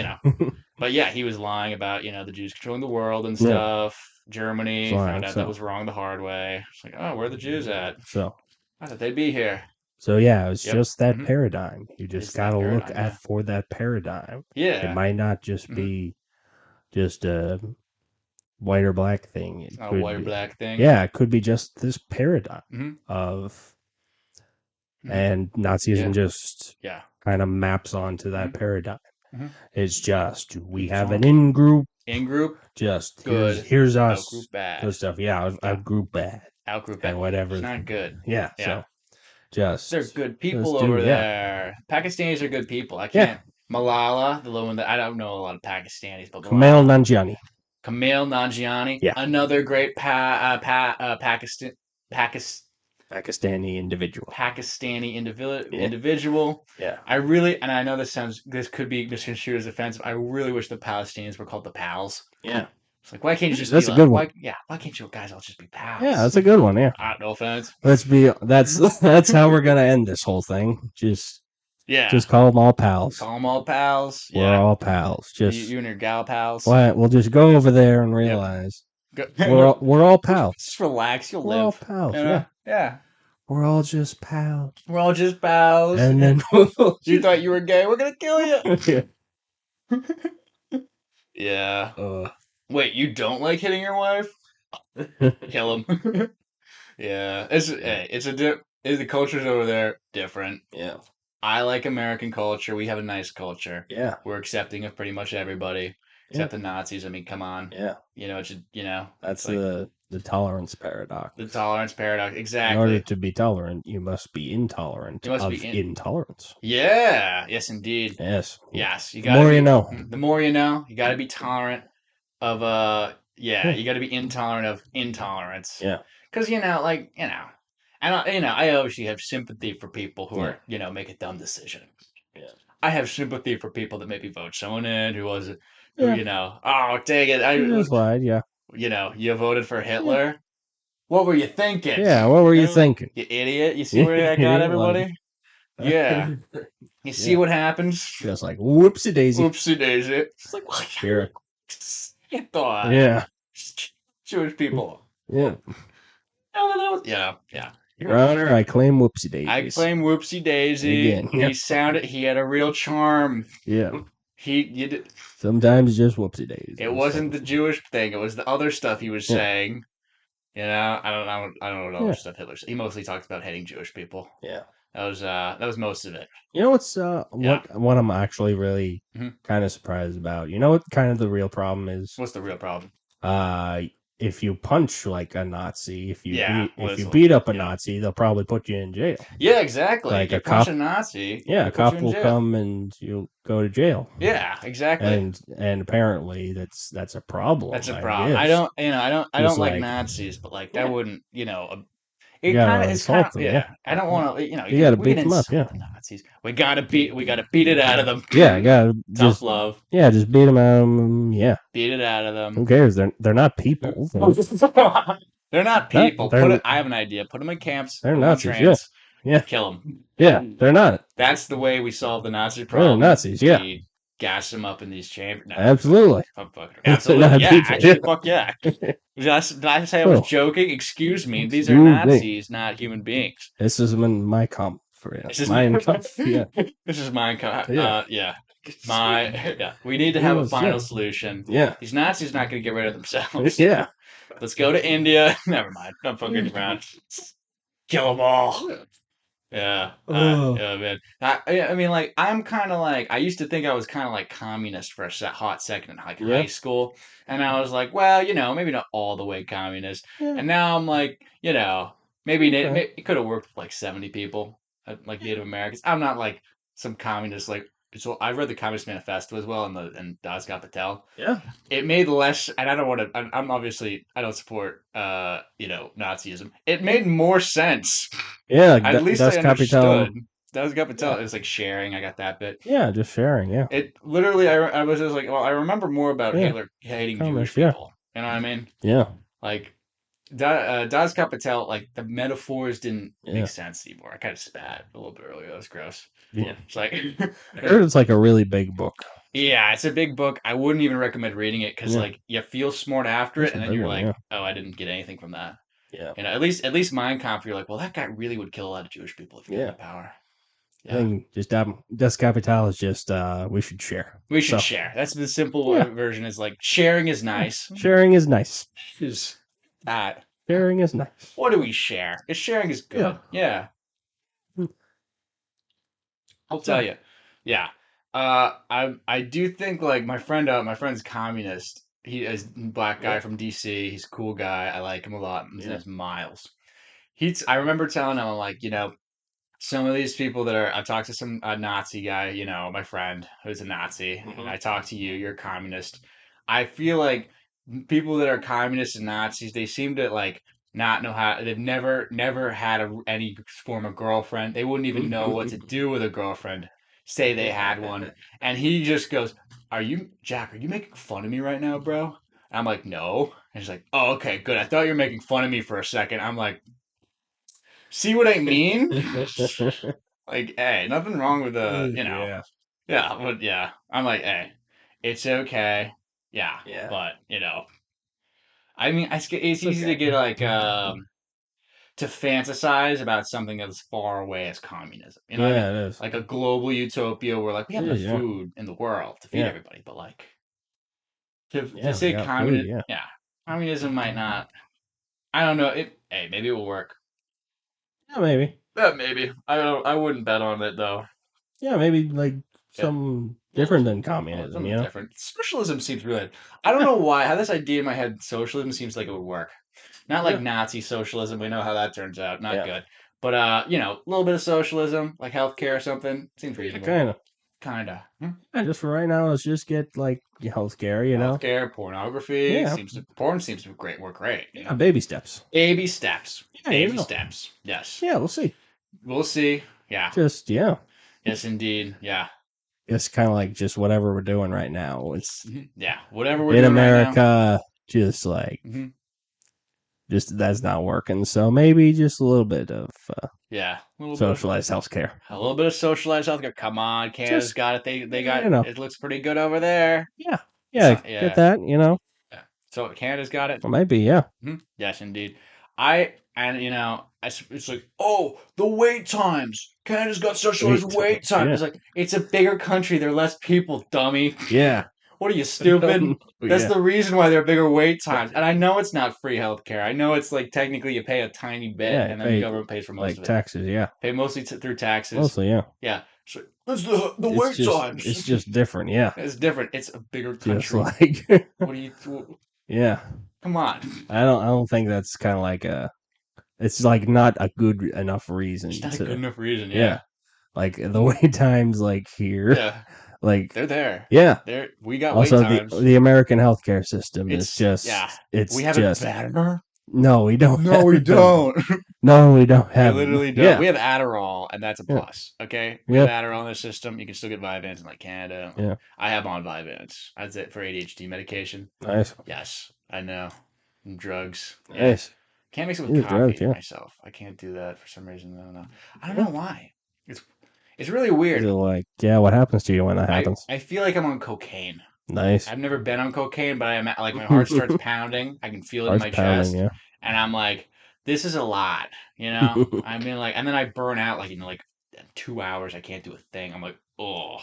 but yeah, he was lying about the Jews controlling the world and stuff. Germany found out that was wrong the hard way. It's like, oh, where are the Jews at? So I thought they'd be here. So yeah, it's just that paradigm. You just gotta look for that paradigm. Yeah. It might not just be just a white or black thing. It's not a white or black thing. Yeah, it could be just this paradigm of and Nazism just kind of maps onto that paradigm. It's just we have an in-group. In-group? Just good. Here's us. Out-group bad. Good stuff. Yeah, out-group bad. Out-group bad. And whatever. It's not good. Yeah. So just they're good people over there. Pakistanis are good people. I can't. Malala, the one that I don't know a lot of Pakistanis, but Kamal Nanjiani. Kamal Nanjiani. Yeah. Another great Pakistani individual. Individual. Yeah. I really, and I know this could be misconstrued as offensive. I really wish the Palestinians were called the Pals. Yeah. It's like, why can't you just that's a good one. Why can't you guys all just be pals? Yeah, that's a good one, yeah. No offense. That's how we're gonna end this whole thing. Just call them all pals. Call them all pals. We're all pals. Just you and your gal pals. We'll just go over there and realize we're all pals. Just relax, you'll live. We're all pals. Yeah. We're all just pals. We're all just pals. And then you thought you were gay? We're gonna kill you. Yeah. Wait, you don't like hitting your wife? Kill him. Yeah, the culture's over there different. Yeah. I like American culture. We have a nice culture. Yeah. We're accepting of pretty much everybody except the Nazis. I mean, come on. Yeah. That's the tolerance paradox. The tolerance paradox, exactly. In order to be tolerant, you must be intolerant intolerance. Yeah. Yes, indeed. Yes. Yes. The more you know. The more you know. You got to be tolerant of you got to be intolerant of intolerance. Yeah. Because I obviously have sympathy for people who are make a dumb decision. Yeah. I have sympathy for people that maybe vote someone in who oh dang it, I just lied. Yeah. You voted for Hitler. Yeah. What were you thinking? Yeah, what were you thinking? You idiot. You see where I got everybody? Yeah. You see what happens? Just like, whoopsie daisy. Whoopsie daisy. It's like, what? Sure. You thought. Yeah. Jewish people. Yeah. Yeah. Your Honor, I claim whoopsie daisy. I claim whoopsie daisy. Again. He had a real charm. Yeah. You did. Sometimes just whoopsie daisy. It wasn't the Jewish thing. It was the other stuff he was saying. You know, I don't know what other Yeah. stuff Hitler said. He mostly talked about hating Jewish people. Yeah. That was most of it. You know what's Yeah. what I'm actually really Hmm. kind of surprised about. You know what kind of the real problem is? What's the real problem? Uh if you punch like a Nazi, Yeah. if you beat up a Yeah. Nazi, they'll probably put you in jail. Yeah, exactly. Like You a punch cop, a Nazi, yeah, they a put you cop in will jail. come and you'll go to jail. Yeah, exactly. And apparently that's a That's problem, a I problem. I guess. don't, I Just don't like like, Nazis, but like that yeah, wouldn't, you it kind of, gotta it's kind assault of, them, yeah. yeah. I don't want to, You gotta we can beat them up, insult yeah. the Nazis. We gotta beat it out of them. Yeah, gotta Tough just love, yeah, just beat them out. Yeah, beat it out of who them. cares? They're not people. They're not Not people. they're I have an idea. Put them in camps. they're Put them on Nazis. Yeah, trains. yeah, Kill them. yeah. They're not. That's the way we solve the Nazi They're problem. Nazis. Yeah, We gas them up in these chambers. No, absolutely. I'm fucking. They're Absolutely, not yeah. people. Yeah. Actually, fuck yeah. Did I say I was Oh, joking? Excuse me. These are excuse me. Nazis, not human beings. This is my comp for you. This is Mein Kampf. Yeah, this is mine. yeah. Yeah. My yeah. We need to He have a was. Yeah, final solution. yeah, These Nazis not going to get rid of themselves. yeah. Let's go to India. Never mind. I'm fucking around. Kill them all. Yeah, Oh, yeah, man. I mean, like, I'm kind of like, I used to think I was kind of like communist for a hot second in like high yeah, school, and I was like, well, maybe not all the way communist. yeah. And now I'm like, maybe Okay. it could have worked with like 70 people, like Native Americans. I'm not like some communist like. So I read the Communist Manifesto as well, and Das Patel. Yeah, It made less, and I don't want to. I'm obviously I don't support Nazism. It made more sense. yeah. Like At least I Das Kapital. understood. That was good Yeah, tell. It was like sharing. I got that bit. yeah. Just sharing. Yeah, It literally. I was just like, well, I remember more about yeah. Hitler hating Jewish Comments. Yeah, people. You know what I mean? yeah, Like Das Kapital, like the metaphors didn't make yeah, sense anymore. I kind of spat a little bit earlier. That was gross. yeah. It's like, I heard it's like a really big book. yeah, it's a big book. I wouldn't even recommend reading it because Yeah, like you feel smart after that's it, a and then big you're one. like, Yeah, oh, I didn't get anything from that. yeah, At least Mein Kampf, you're like, well, that guy really would kill a lot of Jewish people if he got yeah. the power. I Yeah. think just Das Kapital is just we should share. We should So share. That's the simple yeah, version. Is like sharing is yeah. nice. Sharing is nice. Is that Sharing is nice. what do we share? Is sharing is Yeah. good. Yeah, I'll tell So you. Yeah. I do think like my friend's communist. He is a black guy yeah, from DC. He's a cool guy. I like him a lot. His yeah. name's Miles. I remember telling him, I'm like, some of these people that are, I talked to some Nazi guy, my friend who's a Nazi, and Hmm. I talked to you, you're a communist. I feel like people that are communists and Nazis, they seem to like not know how, they've never had any form of girlfriend. They wouldn't even know what to do with a girlfriend, say they had one. And he just goes, Jack, are you making fun of me right now, bro? And I'm like, no. And he's like, oh, okay, good. I thought you were making fun of me for a second. I'm like, see what I mean? Like, hey, nothing wrong with Yeah, yeah, but yeah, I'm like, hey, it's okay, yeah, yeah. but I mean, it's It's easy to okay. get like to fantasize about something as far away as communism. You know what I mean? Yeah, it is. Like a global utopia where like we have It enough is. Yeah, food in the world to feed yeah, everybody, but like to yeah. We say got food. communism, Yeah, yeah, communism might not. I don't know. Hey, maybe it will work. yeah. Maybe. Maybe. I wouldn't bet on it though. Yeah, maybe like Yeah. some Well, different than communism. something different. Socialism seems really. I don't know why. I have this idea in my head. Socialism seems like it would work. Not like Yeah, Nazi socialism. We know how that turns out. Not yeah. good. But a little bit of socialism, like healthcare or something, seems Yeah, reasonable. kind of. Kinda. Yeah, just for right now, let's just get like healthcare. Healthcare, pornography Yeah, seems to porn seems to work great. yeah. Baby steps. Baby steps. Yeah, Baby steps. Yes. Yeah, we'll see. We'll see. Yeah. Just yeah. Yes, indeed. Yeah. It's kind of like just whatever we're doing right now. It's Yeah. Whatever we're in doing right now. America, just like Hmm. just that's not working. So maybe just a little bit of Yeah. A little bit of socialized healthcare. A little bit of socialized healthcare. Come on, Canada's Just got it. They got you know, it. Looks pretty good over there. yeah, So, yeah, get yeah, that. yeah. So Canada's got it. Or maybe yeah, Yes, indeed. It's like, oh, the wait times. Canada's got socialized wait time. yeah, It's like it's a bigger country. There are less people, dummy. yeah. What are you, stupid? That's Yeah. the reason why there are bigger wait times. And I know it's not free healthcare. I know it's like technically you pay a tiny bit Yeah, you and then the pay government pays for most like of it. taxes. Yeah, Pay mostly through taxes. mostly. Yeah, Yeah. So that's the it's wait just times. it's just different. Yeah, It's different. It's a bigger just country. like What do you? yeah. Come on. I don't think that's kind of like a. It's like not a good enough It's reason not a good to. enough reason. Yeah, Yeah. like the wait times like here, Yeah. like They're there. yeah. We got wait Also, the times. the American healthcare system is It's yeah. just it's We have it just better. no, we don't No, have we it better. don't. No, we don't We have it. literally don't. Yeah, We have Adderall, and that's a yeah, plus. Okay, we have yeah, Adderall in the system. You can still get Vyvanse in like Canada. yeah. I have on Vyvanse. That's it for ADHD medication. Nice, Yes, I know. And drugs. Yeah, nice. can't mix it with These are drugs. coffee Yeah, myself. I can't do that for some reason. I don't know. I don't yeah. know why. It's it's really Is weird. it like yeah? What happens to you when that I happens? I feel like I'm on cocaine. Nice. I've never been on cocaine, but I'm like my heart starts pounding. I can feel it in Heart's my pounding. chest, Yeah. and I'm like, this is a lot, you know. I mean, like, and then I burn out like in like 2 hours. I can't do a thing. I'm like, oh,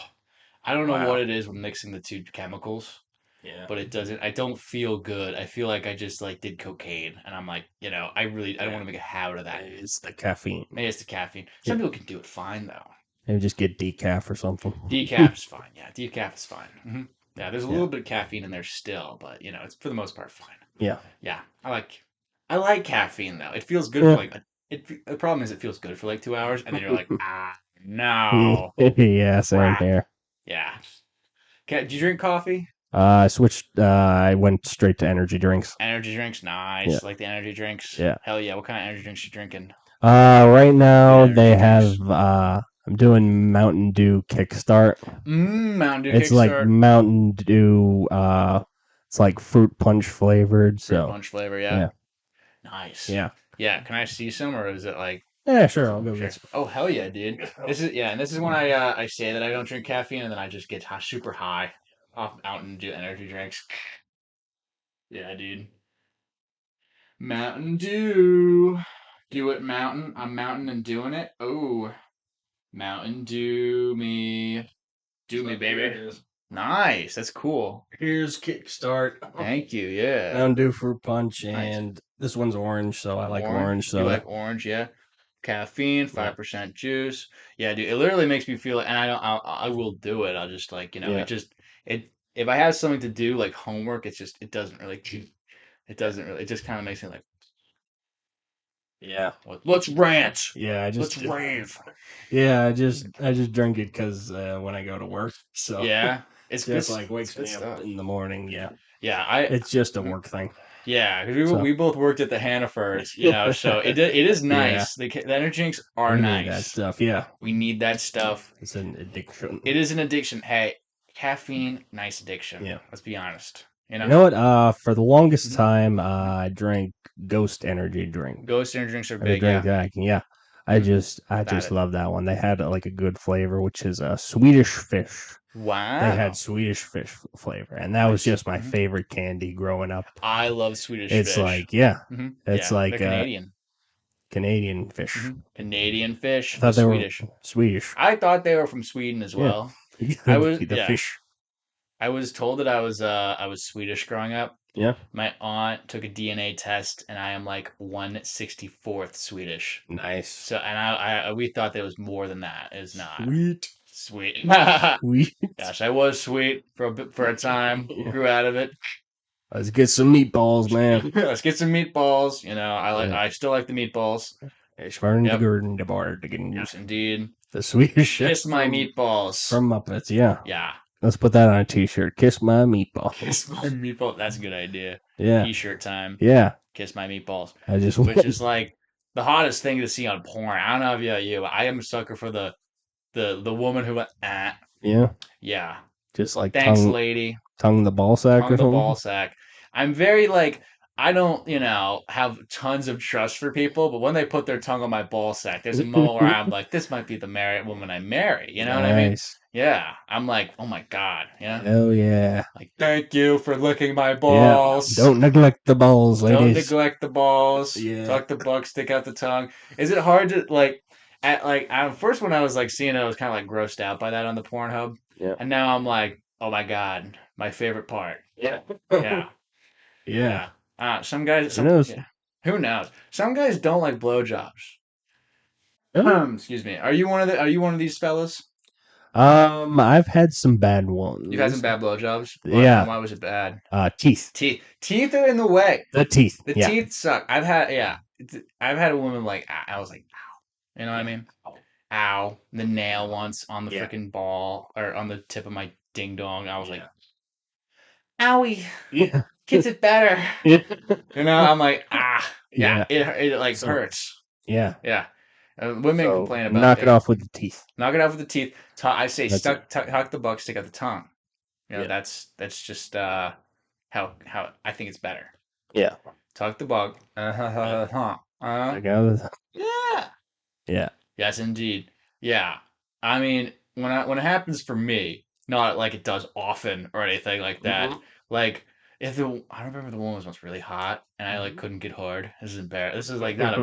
I don't know what Wow. it is with mixing the two chemicals, Yeah. but it doesn't. I don't feel good. I feel like I just like did cocaine, and I'm like, I don't Yeah. want to make a habit of that. Maybe it's the caffeine. Maybe it's the caffeine. Some Yeah. people can do it fine though. Maybe just get decaf or something. Decaf is fine. Yeah, decaf is fine. Yeah, there's a Yeah. little bit of caffeine in there still, but it's for the most part fine. Yeah. Yeah, I like caffeine though. It feels good for Yeah. like the problem is it feels good for like 2 hours and then you're like, no, Yeah. Same crap. here. Yeah. Do you drink coffee? I switched. I went straight to energy drinks. Energy drinks, Yeah. nice. Like the energy drinks. Yeah. Hell yeah. What kind of energy drinks you drinking? Right Good now energy they have. drinks. I'm doing Mountain Dew Kickstart. Mountain Dew It's like Kickstart. Mountain Dew. It's like fruit punch flavored. Fruit So punch flavor, yeah. yeah. Nice. Yeah. Yeah, can I see some or is it like Yeah. Sure. I'll go sure. get some. Oh hell yeah, dude. And this is when I say that I don't drink caffeine and then I just get super high off Mountain Dew energy drinks. Yeah, dude. Mountain Dew. Do it, Mountain. I'm Mountain and doing it. Oh, Mountain Dew me. Do me, baby. Nice. That's cool. Here's Kickstart. Thank you. Yeah. Mountain Dew Fruit Punch, Nice. and this one's orange, so I like Orange. orange You soda. like orange, yeah? Caffeine, Yeah, 5% juice. Yeah, dude. It literally makes me feel, and I will do it. I'll just like, yeah, if I have something to do, like homework, it doesn't really, it just kind of makes me like, yeah, let's rant. yeah. Let's rave. Yeah, I just drink it because when I go to work, so Yeah, it's good. just like It's wakes good me up stuff. in the morning. Yeah, Yeah, it's just a mhm. work thing. Yeah, because So we both worked at the Hannaford, so it is yeah, nice. The energy drinks are we need that nice. stuff. Yeah, We need that stuff. it's an addiction. It is an addiction. Hey, caffeine, nice addiction. Yeah. Let's be honest. You know what? For the longest Mhm, time, mhm. I drank Ghost energy drink. Ghost energy drinks are I big. drank Yeah, that. Yeah, hmm I I've had just it. love that one. They had like a good flavor, which is a Swedish fish. They had Wow, Swedish fish flavor, and that was nice. just my favorite candy growing up. I love Swedish It's fish. like, yeah, it's Yeah, like they're a Canadian. Canadian fish. Canadian I fish, thought but they were Swedish. Swedish. I thought they were from Sweden as Yeah, well. I was the yeah. fish. I was told that I was Swedish growing up. Yeah, My aunt took a DNA test, and I am like 1/64th Swedish. nice. So, and we thought there was more than that. It's not. Sweet, Sweet. sweet. Gosh, I was sweet for a time. Yeah. Grew out of it. Let's get some meatballs, man. Let's get some meatballs. Yeah. I still like the meatballs. Ich war in the Yep. garden, the bar again. Yes, indeed. The Swedish chef Kiss my meatballs. from Muppets. Yeah, Yeah. let's put that on a T-shirt. Kiss my meatballs. Kiss my meatball. That's a good idea. Yeah, T-shirt time. yeah. Kiss my meatballs. I just Which went. is like the hottest thing to see on porn. I don't know about you, but I am a sucker for the woman who went, Yeah, yeah. just like Thanks, lady. tongue the ball sack Tongue or the ball something. sack. I'm very like I don't, have tons of trust for people, but when they put their tongue on my ball sack, there's a moment where I'm like, this might be the married woman I marry. You know what I mean? Nice. Yeah. I'm like, oh my God. Hell yeah. Like, thank you for licking my Yeah. balls. Don't neglect the balls, Don't ladies. neglect the balls. Yeah. Tuck the buck, stick out the tongue. Is it hard to at first when I was like seeing it, I was kind of like grossed out by that on the Pornhub, Yeah. and now I'm like, oh my God, my favorite part. Yeah. Yeah, Yeah. yeah. Some guys, Who knows? yeah. Who knows? Some guys don't like blowjobs. Excuse me. Are you one of these fellas? I've had some bad You've had some ones. bad blowjobs. Why? And Yeah. why was it bad? Teeth. Teeth are in the way. The teeth. The Yeah. teeth suck. I've had a woman like I was like, you know what I Yeah. mean? Ow. The nail once on the Yeah. freaking ball or on the tip of my ding dong. I was like, Yeah. owie, Yeah. gets it better. Yeah. You know, I'm like, yeah, Yeah. it like So hurts. yeah. Yeah. Women So complain about knock it it. off with the teeth. Knock it off with the teeth. I say That's it. tuck the buck, stick out the tongue. You know, Yeah. that's just how I think it's better. Yeah. Tuck the bug. I got Yeah. Yeah. Yes, indeed. Yeah. I mean, when it happens for me, not like it does often or anything like that. Mm-hmm. Like if the I remember the one was once really hot and I like couldn't get hard. This is embarrassing. This is like not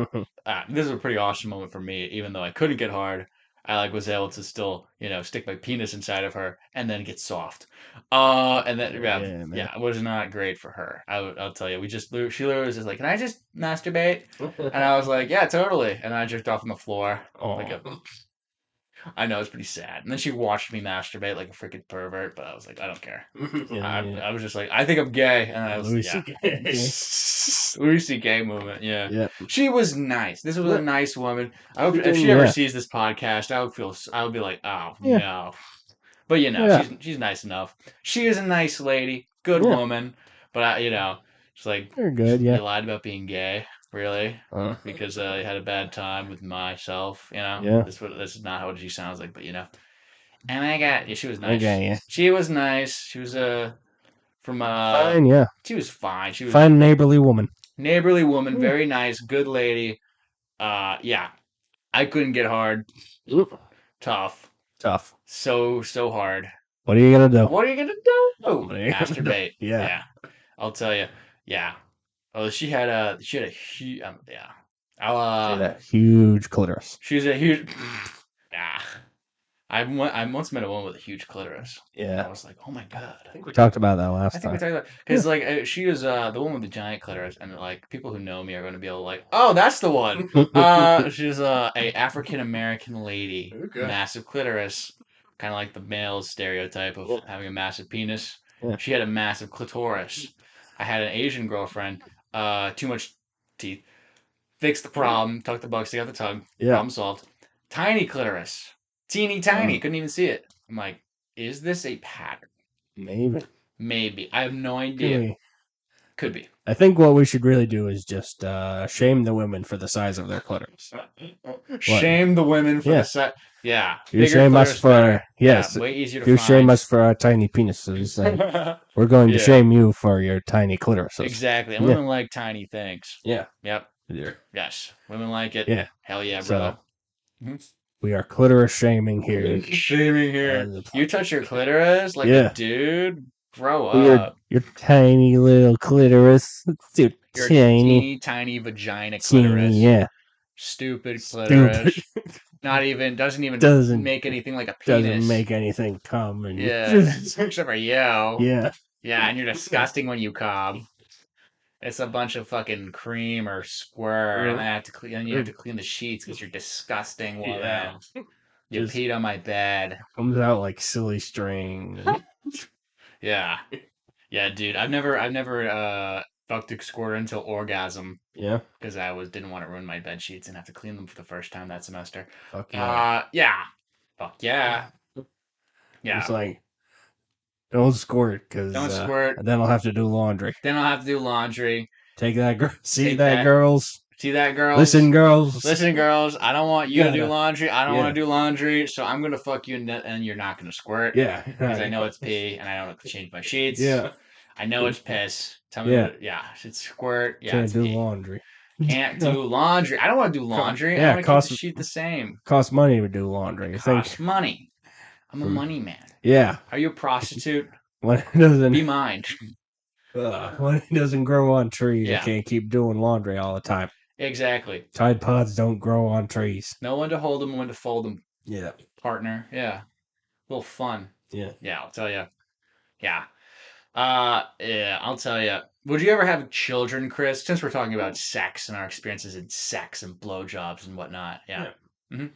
a this is a pretty awesome moment for me. Even though I couldn't get hard, I like was able to still stick my penis inside of her and then get soft. And then Yeah, man. yeah, it was not great for her. I'll tell you. She literally was just like, "Can I just masturbate?" And I was like, "Yeah, totally." And I jerked off on the floor. Like a, Oh. I know it's pretty sad. And then she watched me masturbate like a freaking pervert, but I was like, I don't care. Yeah. I was just like, I think I'm gay, and I was Louis yeah. C.K. Louis C.K. movement, yeah. Yeah. She was nice. This was a nice woman. I hope She if didn't. she ever Yeah. sees this podcast, I would be like, oh Yeah. no. But Yeah. she's nice enough. She is a nice lady, good Yeah. woman. But it's like They're good. Yeah. you lied about being gay, really, Uh, because you had a bad time with myself. yeah. This is not what she sounds like, but And I got she was nice. Okay. Yeah. She was nice. She was from Fine. Yeah. she was fine. She was Fine neighborly woman. neighborly woman, Yeah. very nice, good lady. Yeah, I couldn't get hard. Ooh, Tough. tough. So hard. What are you gonna do? What are you gonna do? What are you gonna do? Masturbate. Yeah. Yeah, I'll tell you. Yeah. Oh, she had a huge. Yeah. I'll Say that huge clitoris. She was a huge. Nah. I once met a woman with a huge clitoris. Yeah. I was like, oh my god. I think we talked about that I last think we time. talked about because she was the one with the giant clitoris, and like people who know me are going to be able to like, oh, that's the one. She's a African American lady, Okay. massive clitoris, kind of like the male stereotype of Yeah. having a massive penis. Yeah. She had a massive clitoris. I had an Asian girlfriend, too much teeth. Fix the problem. Tuck the bug, stick out the tongue. Yeah. Problem solved. Tiny clitoris, teeny tiny. Oh. Couldn't even see it. I'm like, is this a pattern? Maybe. Maybe. I have no idea. Could be. I think what we should really do is just shame the women for the size of their clitoris. Shame the women for Yeah. the set. Yeah. You Bigger shame us clitoris, for better. yes. Yeah, way easier to You find. shame us for our tiny penises. We're going to Yeah. shame you for your tiny clitorises. Exactly. And women like tiny things. Yeah. Yep. Yeah. Yes. Women like it. Yeah. Hell yeah, So, brother. Mhm. we are clitoris shaming here. Shaming here. You touch your clitoris like Yeah. a dude? Grow up. Your tiny little clitoris. Your teeny tiny vagina clitoris. Yeah. Stupid clitoris. Doesn't even make anything like a penis. Doesn't make anything come. And yeah. Except for you. Yeah. Yeah, and you're disgusting when you come. It's a bunch of fucking cream or squirt, and you have to clean the sheets because you're disgusting woman. Yeah. You peed on my bed. Comes out like silly string. Yeah. Yeah, dude. I've never fucked a squirt until orgasm. Yeah. Because I didn't want to ruin my bed sheets and have to clean them for the first time that semester. Fuck yeah. Yeah. Fuck yeah. Yeah. It's like, don't squirt, because don't squirt. Then I'll have to do laundry. Take that, girls. See that, girls? Listen, girls. I don't want you to do laundry. I don't want to do laundry, so I'm gonna fuck you, and you're not gonna squirt. Yeah. Because I know it's pee, and I don't have to change my sheets. Yeah. I know it's piss. Tell me. It's squirt. Yeah. Can't do laundry. Can't do laundry. I don't want to do laundry. I want to keep the sheet the same. Costs money to do laundry. It costs money. I'm a money man. Yeah. Are you a prostitute? When it doesn't be mine. When it doesn't grow on trees, you can't keep doing laundry all the time. Exactly. Tide Pods don't grow on trees. Know when to hold them and when to fold them. Yeah. Partner. Yeah. A little fun. Yeah. Yeah, I'll tell you. Yeah. Yeah, I'll tell you. Would you ever have children, Chris? Since we're talking about sex and our experiences in sex and blowjobs and whatnot. Yeah. Yeah. hmm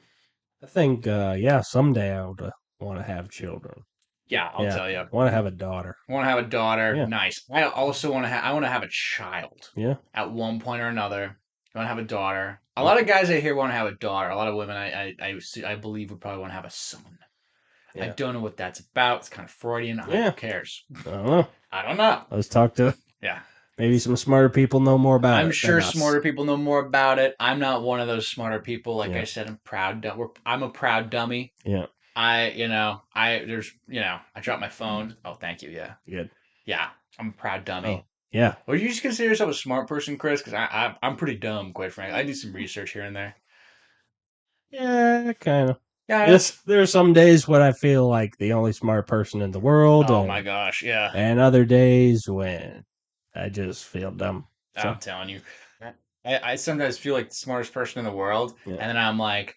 I think, yeah, someday I would want to have children. Yeah, I'll Yeah. tell you. I want to have a daughter. Want to have a daughter? Yeah. Nice. I also want to have. I want to have a child. Yeah. At one point or another, I want to have a daughter. A Yeah. lot of guys I hear want to have a daughter. A lot of women I believe would probably want to have a son. I Yeah. don't know what that's about. It's kind of Freudian. Yeah. Who cares? I don't know. I don't know. Let's talk to Yeah. maybe some smarter people know more about I'm it than sure us. smarter people know more about it. I'm not one of those smarter people. Like I Yeah. said, I'm proud. I'm a proud dummy. Yeah. I dropped my phone. Oh, thank you. Yeah. Good. Yeah. I'm a proud dummy. Oh, yeah. Would you just consider yourself a smart person, Chris? Because I'm pretty dumb, quite frankly. I do some research here and there. Yeah, kind of. Yeah. Yes, there are some days when I feel like the only smart person in the world, Oh my gosh. Yeah. and other days when I just feel dumb. So, I'm telling you. I sometimes feel like the smartest person in the world, yeah. and then I'm like,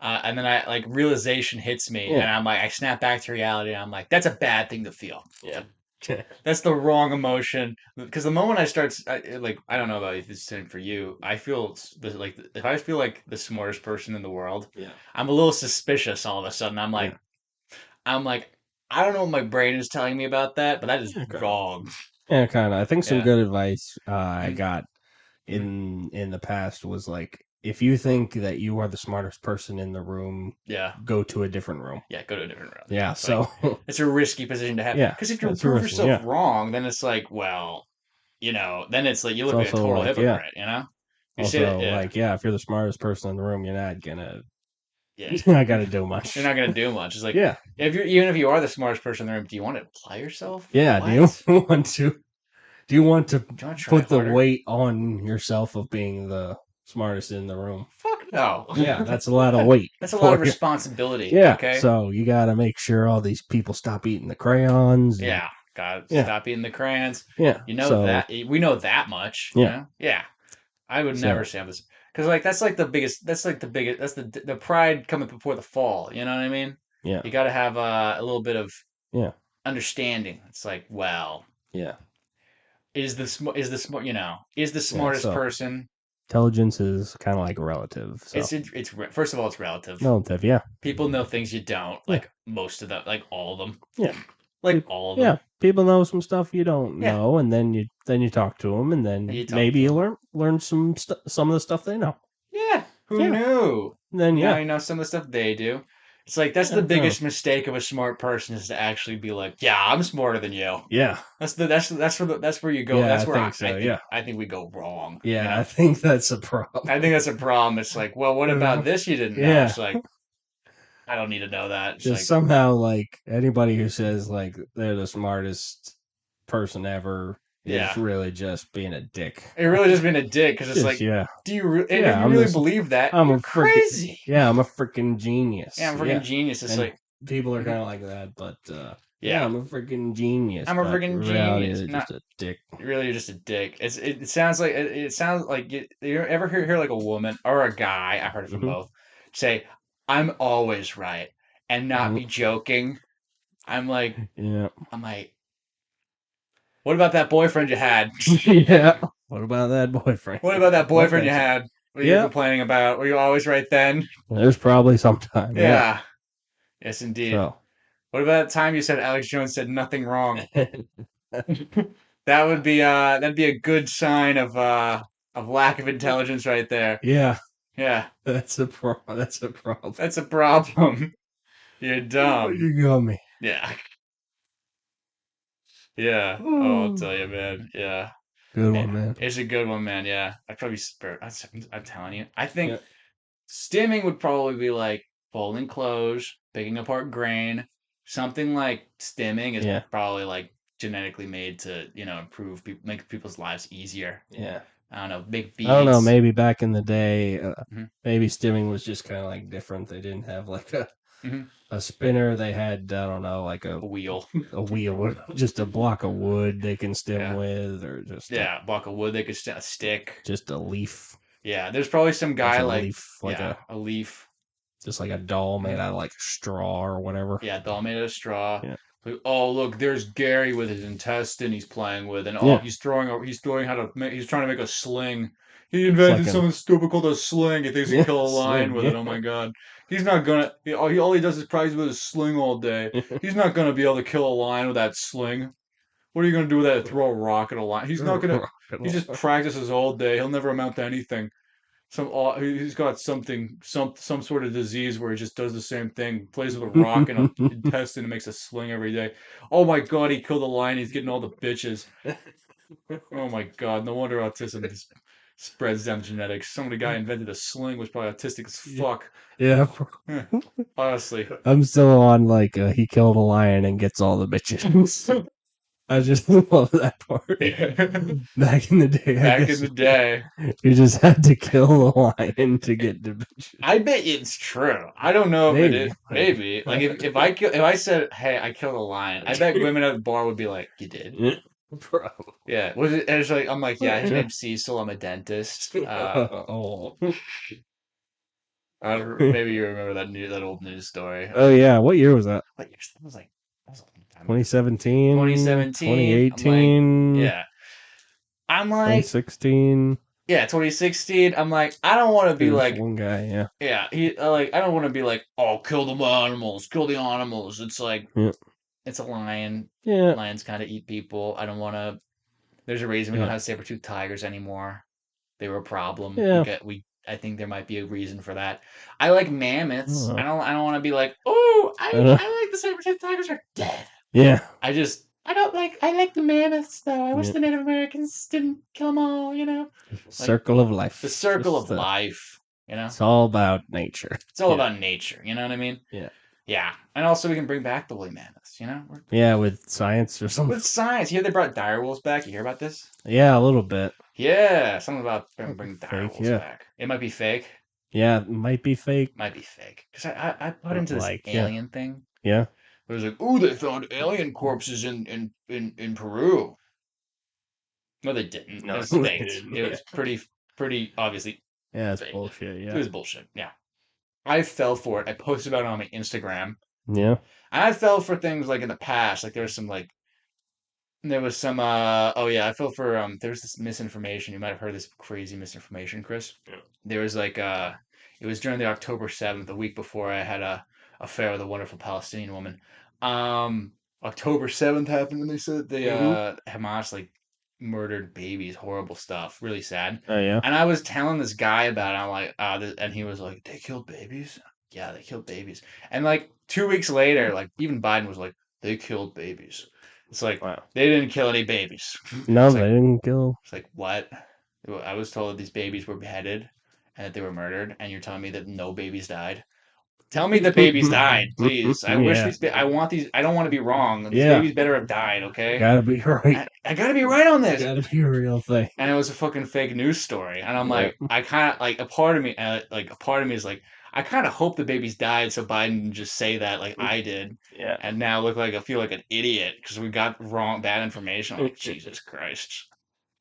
and then I like realization hits me, and Yeah. I'm like, I snap back to reality, and I'm like, that's a bad thing to feel. Yeah. That's the wrong emotion. Because the moment I start, I don't know about if it's the same for you. I feel like if I feel like the smartest person in the world, Yeah. I'm a little suspicious all of a sudden. Yeah. I'm like, I don't know what my brain is telling me about that, but that is Yeah, kind of. wrong. Yeah, kind of. I think some Yeah. good advice I Mhm. got Mhm. in the past was like, if you think that you are the smartest person in the room, Yeah. go to a different room. Yeah. Go to a different route. Yeah. It's like, So, it's a risky position to have. yeah, Because if you that's a prove risk. yourself Yeah. wrong, then it's like, well, then it's like you It's look like a also total like, yeah. hypocrite, you know? You say that, Also, yeah. like, yeah, if you're the smartest person in the room, you're not gonna, Yeah. you're not gonna do You're much. not gonna do much. It's like Yeah. if you're even if you are the smartest person in the room, do you want to apply yourself? Yeah. Do What? you want to? Do you want to Do you want to try put the harder? weight on yourself of being the smartest in the room? Fuck no. Yeah, that's a lot of weight That's a lot of for you. responsibility. Yeah, Okay. so you got to make sure all these people stop eating the crayons and Yeah. God, yeah, stop eating the crayons. yeah. You know So that we know that much. You yeah, know. Yeah. I would never so say I'm this because like that's like the biggest. That's like the biggest. That's the pride coming before the fall. You know what I mean? yeah, You got to have a little bit of yeah, understanding. It's like, well, yeah, is the yeah. smartest So person. intelligence is kind of like relative. So First of all, it's relative. relative, yeah, People know things you don't, yeah, like most of them, like all of them, yeah, like all of yeah. them. People know some stuff you don't Yeah, know, and then you talk to them, and and then you talk maybe to you them. learn some of the stuff they know. Yeah, who Yeah, knew? and then Now yeah, you know some of the stuff they do. It's like that's the yeah, kind of, biggest mistake of a smart person is to actually be like, yeah, I'm smarter than you. yeah, That's where you go. yeah. I That's where think so. Yeah, I think we go wrong. You yeah. I know, think that's a problem. I think that's a problem. It's like, well, what about this you didn't know? Yeah. It's like I don't need to know that. It's Just like, somehow like anybody who says like they're the smartest person ever is yeah, really just being a dick. it really just been a dick because it's Just like, yeah. and if Yeah, you really believe that, I'm a you're freaking crazy. yeah, I'm a freaking genius. Yeah, I'm a freaking Yeah. genius. It's And like, people are mhm, kinda like that, but yeah, yeah, I'm a freaking genius, I'm a but in freaking reality genius. they're Not just a dick. really, you're just a dick. It sounds like it sounds like you ever hear like a woman or a guy? I heard it from Hmm. both. Say, I'm always right and not Hmm. be joking. I'm like, Yeah. I'm like, what about that boyfriend you had? Yeah. What about that boyfriend? What about that What boyfriend you that you had? What you were Yep. complaining about? Were you always right then? There's probably some time, yeah. Yeah. Yes, indeed. So What about that time you said Alex Jones said nothing wrong? That'd be a good sign of lack of intelligence right there. yeah. Yeah. That's a problem. That's a problem. You're Oh, dumb. you got me. Yeah. Yeah. Oh, I'll tell you, man. Yeah. Good one, Yeah. man. It's a good one, man. Yeah. I'd probably spur I'm telling you. I think Yeah, stimming would probably be like folding clothes, picking apart grain. Something like stimming is yeah, probably like genetically made to, improve make people's lives easier. yeah. I don't know, make I don't know. beads. Maybe back in the day, hmm maybe stimming was just kind of like different. They didn't have like hmm a spinner. They had I don't know, like A wheel. a wheel, just a block of wood they can stim Yeah. with, or just Yeah. Block of wood, they could a stick. just a leaf, Yeah. There's probably some just guy a like, leaf, yeah, a leaf. just like a doll made Mhm. out of like straw or whatever. Yeah, doll made out of straw. Yeah, Like, oh look, there's Gary with his intestine he's playing with, and Yeah. he's trying to make a sling. He invented something stupid called a sling. He thinks he can kill a lion with it. Oh my god, he's not gonna. All he does is practice with his sling all day. He's not gonna be able to kill a lion with that sling. What are you gonna do with that? Throw a rock at a lion? He's not gonna. He just practices all day. He'll never amount to anything. He's got some sort of disease where he just does the same thing, plays with a rock and an intestine and makes a sling every day. Oh my god, he killed a lion. He's getting all the bitches. Oh my god, no wonder autism spreads down genetics. Some of the guy invented a sling was probably autistic as fuck. Yeah. Honestly, I'm still on like he killed a lion and gets all the bitches. I just love that part. Back in the day, you just had to kill a lion to get the bitches. I bet it's true. I don't know if it is. Maybe. Like if I said, "Hey, I killed a lion," I bet women at the bar would be like, "You did?" Probably. Yeah. Was it? And it's like I'm like, yeah. His name's Cecil. I'm a dentist. Oh. Maybe you remember that old news story. Oh yeah, what year was that? What year? That was like 2017, 2017, 2018. Yeah. I'm like 2016. Yeah, 2016. I'm like, I don't want to be like one guy. Yeah. Yeah. I don't want to be like, oh, kill the animals, kill the animals. It's like, it's a lion. Yeah. Lions kind of eat people. I don't want to. There's a reason we don't have saber-toothed tigers anymore. They were a problem. Yeah. I think there might be a reason for that. I like mammoths. I don't want to be like, oh, I like the saber-toothed tigers are dead. Yeah. I like the mammoths though. I wish the Native Americans didn't kill them all, Circle of life. The circle of life, It's all about nature. It's all about nature, you know what I mean? Yeah. Yeah. And also we can bring back the woolly mammoths, with science or something. With science. You hear they brought dire wolves back? You hear about this? Yeah, a little bit. Yeah, something about bringing dire wolves back. It might be fake. Yeah, it might be fake. Might be fake. Because I put into this alien thing. Yeah. It was like, oh, they found alien corpses in Peru. No, they didn't. No, it was fake. It was pretty obviously. Yeah, it's bullshit. Yeah, it was bullshit. Yeah, I fell for it. I posted about it on my Instagram. Yeah, and I fell for things like in the past. Like there was some I fell for there was this misinformation. You might have heard this crazy misinformation, Chris. Yeah. There was it was during the October 7th, the week before I had a affair with a wonderful Palestinian woman. October 7th happened and they said Hamas murdered babies, horrible stuff, really sad. Oh yeah. And I was telling this guy about it. I'm like, and he was like, they killed babies? Yeah, they killed babies. And 2 weeks later, even Biden was like, they killed babies. It's like, wow. They didn't kill any babies. No, they didn't kill. It's like, what? I was told that these babies were beheaded and that they were murdered, and you're telling me that no babies died? Tell me the babies died, please. I wish these. I want these. I don't want to be wrong. These babies better have died. Okay. Gotta be right. I gotta be right on this. Gotta be a real thing. And it was a fucking fake news story. And I'm like, I kind of a part of me is like, I kind of hope the babies died so Biden can just say that like I did. Yeah. And now I feel like an idiot because we got bad information. I'm like, Jesus Christ.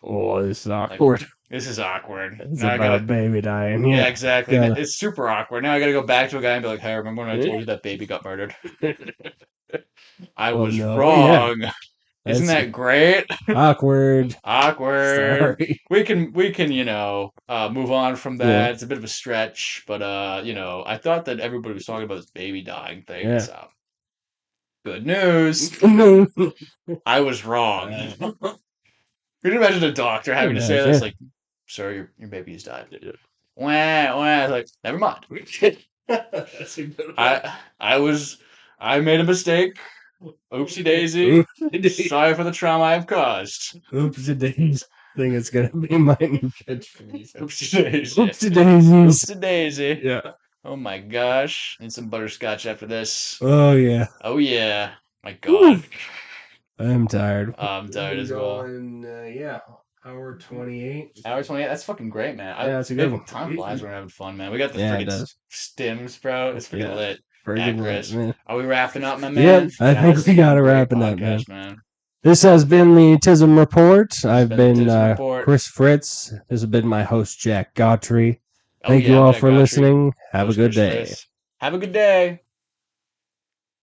Oh, this is awkward. This is awkward. It's about a baby dying. Yeah, exactly. It's super awkward. Now I gotta go back to a guy and be like, hey, remember when I told you that baby got murdered? I was wrong. Yeah. Isn't that great? Awkward. Sorry. We can move on from that. Yeah. It's a bit of a stretch, but I thought that everybody was talking about this baby dying thing. Yeah. So good news. I was wrong. Can you imagine a doctor having to say this? Like, sir, your baby's died. Wah. Like, never mind. That's a good one. I made a mistake. Oopsie daisy. Sorry for the trauma I've caused. Oopsie daisy. I think it's gonna be my new catchphrase. Oopsie daisy. Oopsie daisies. Oopsie daisy. Yeah. Oh my gosh. Need some butterscotch after this. Oh yeah. Oh yeah. My God. I'm tired. I'm tired as well. Hour 28. Hour 28. That's fucking great, man. Yeah, that's a good one. Time flies when we're having fun, man. We got the freaking stims, bro. It's freaking lit. Chris. Man. Are we wrapping up, my man? Yeah, I think we got to wrap it up, man. This has been the Tism Report. I've been Chris Fritz. This has been my host, Jack Gautry. Thank you all for listening. Have a good day. Have a good day.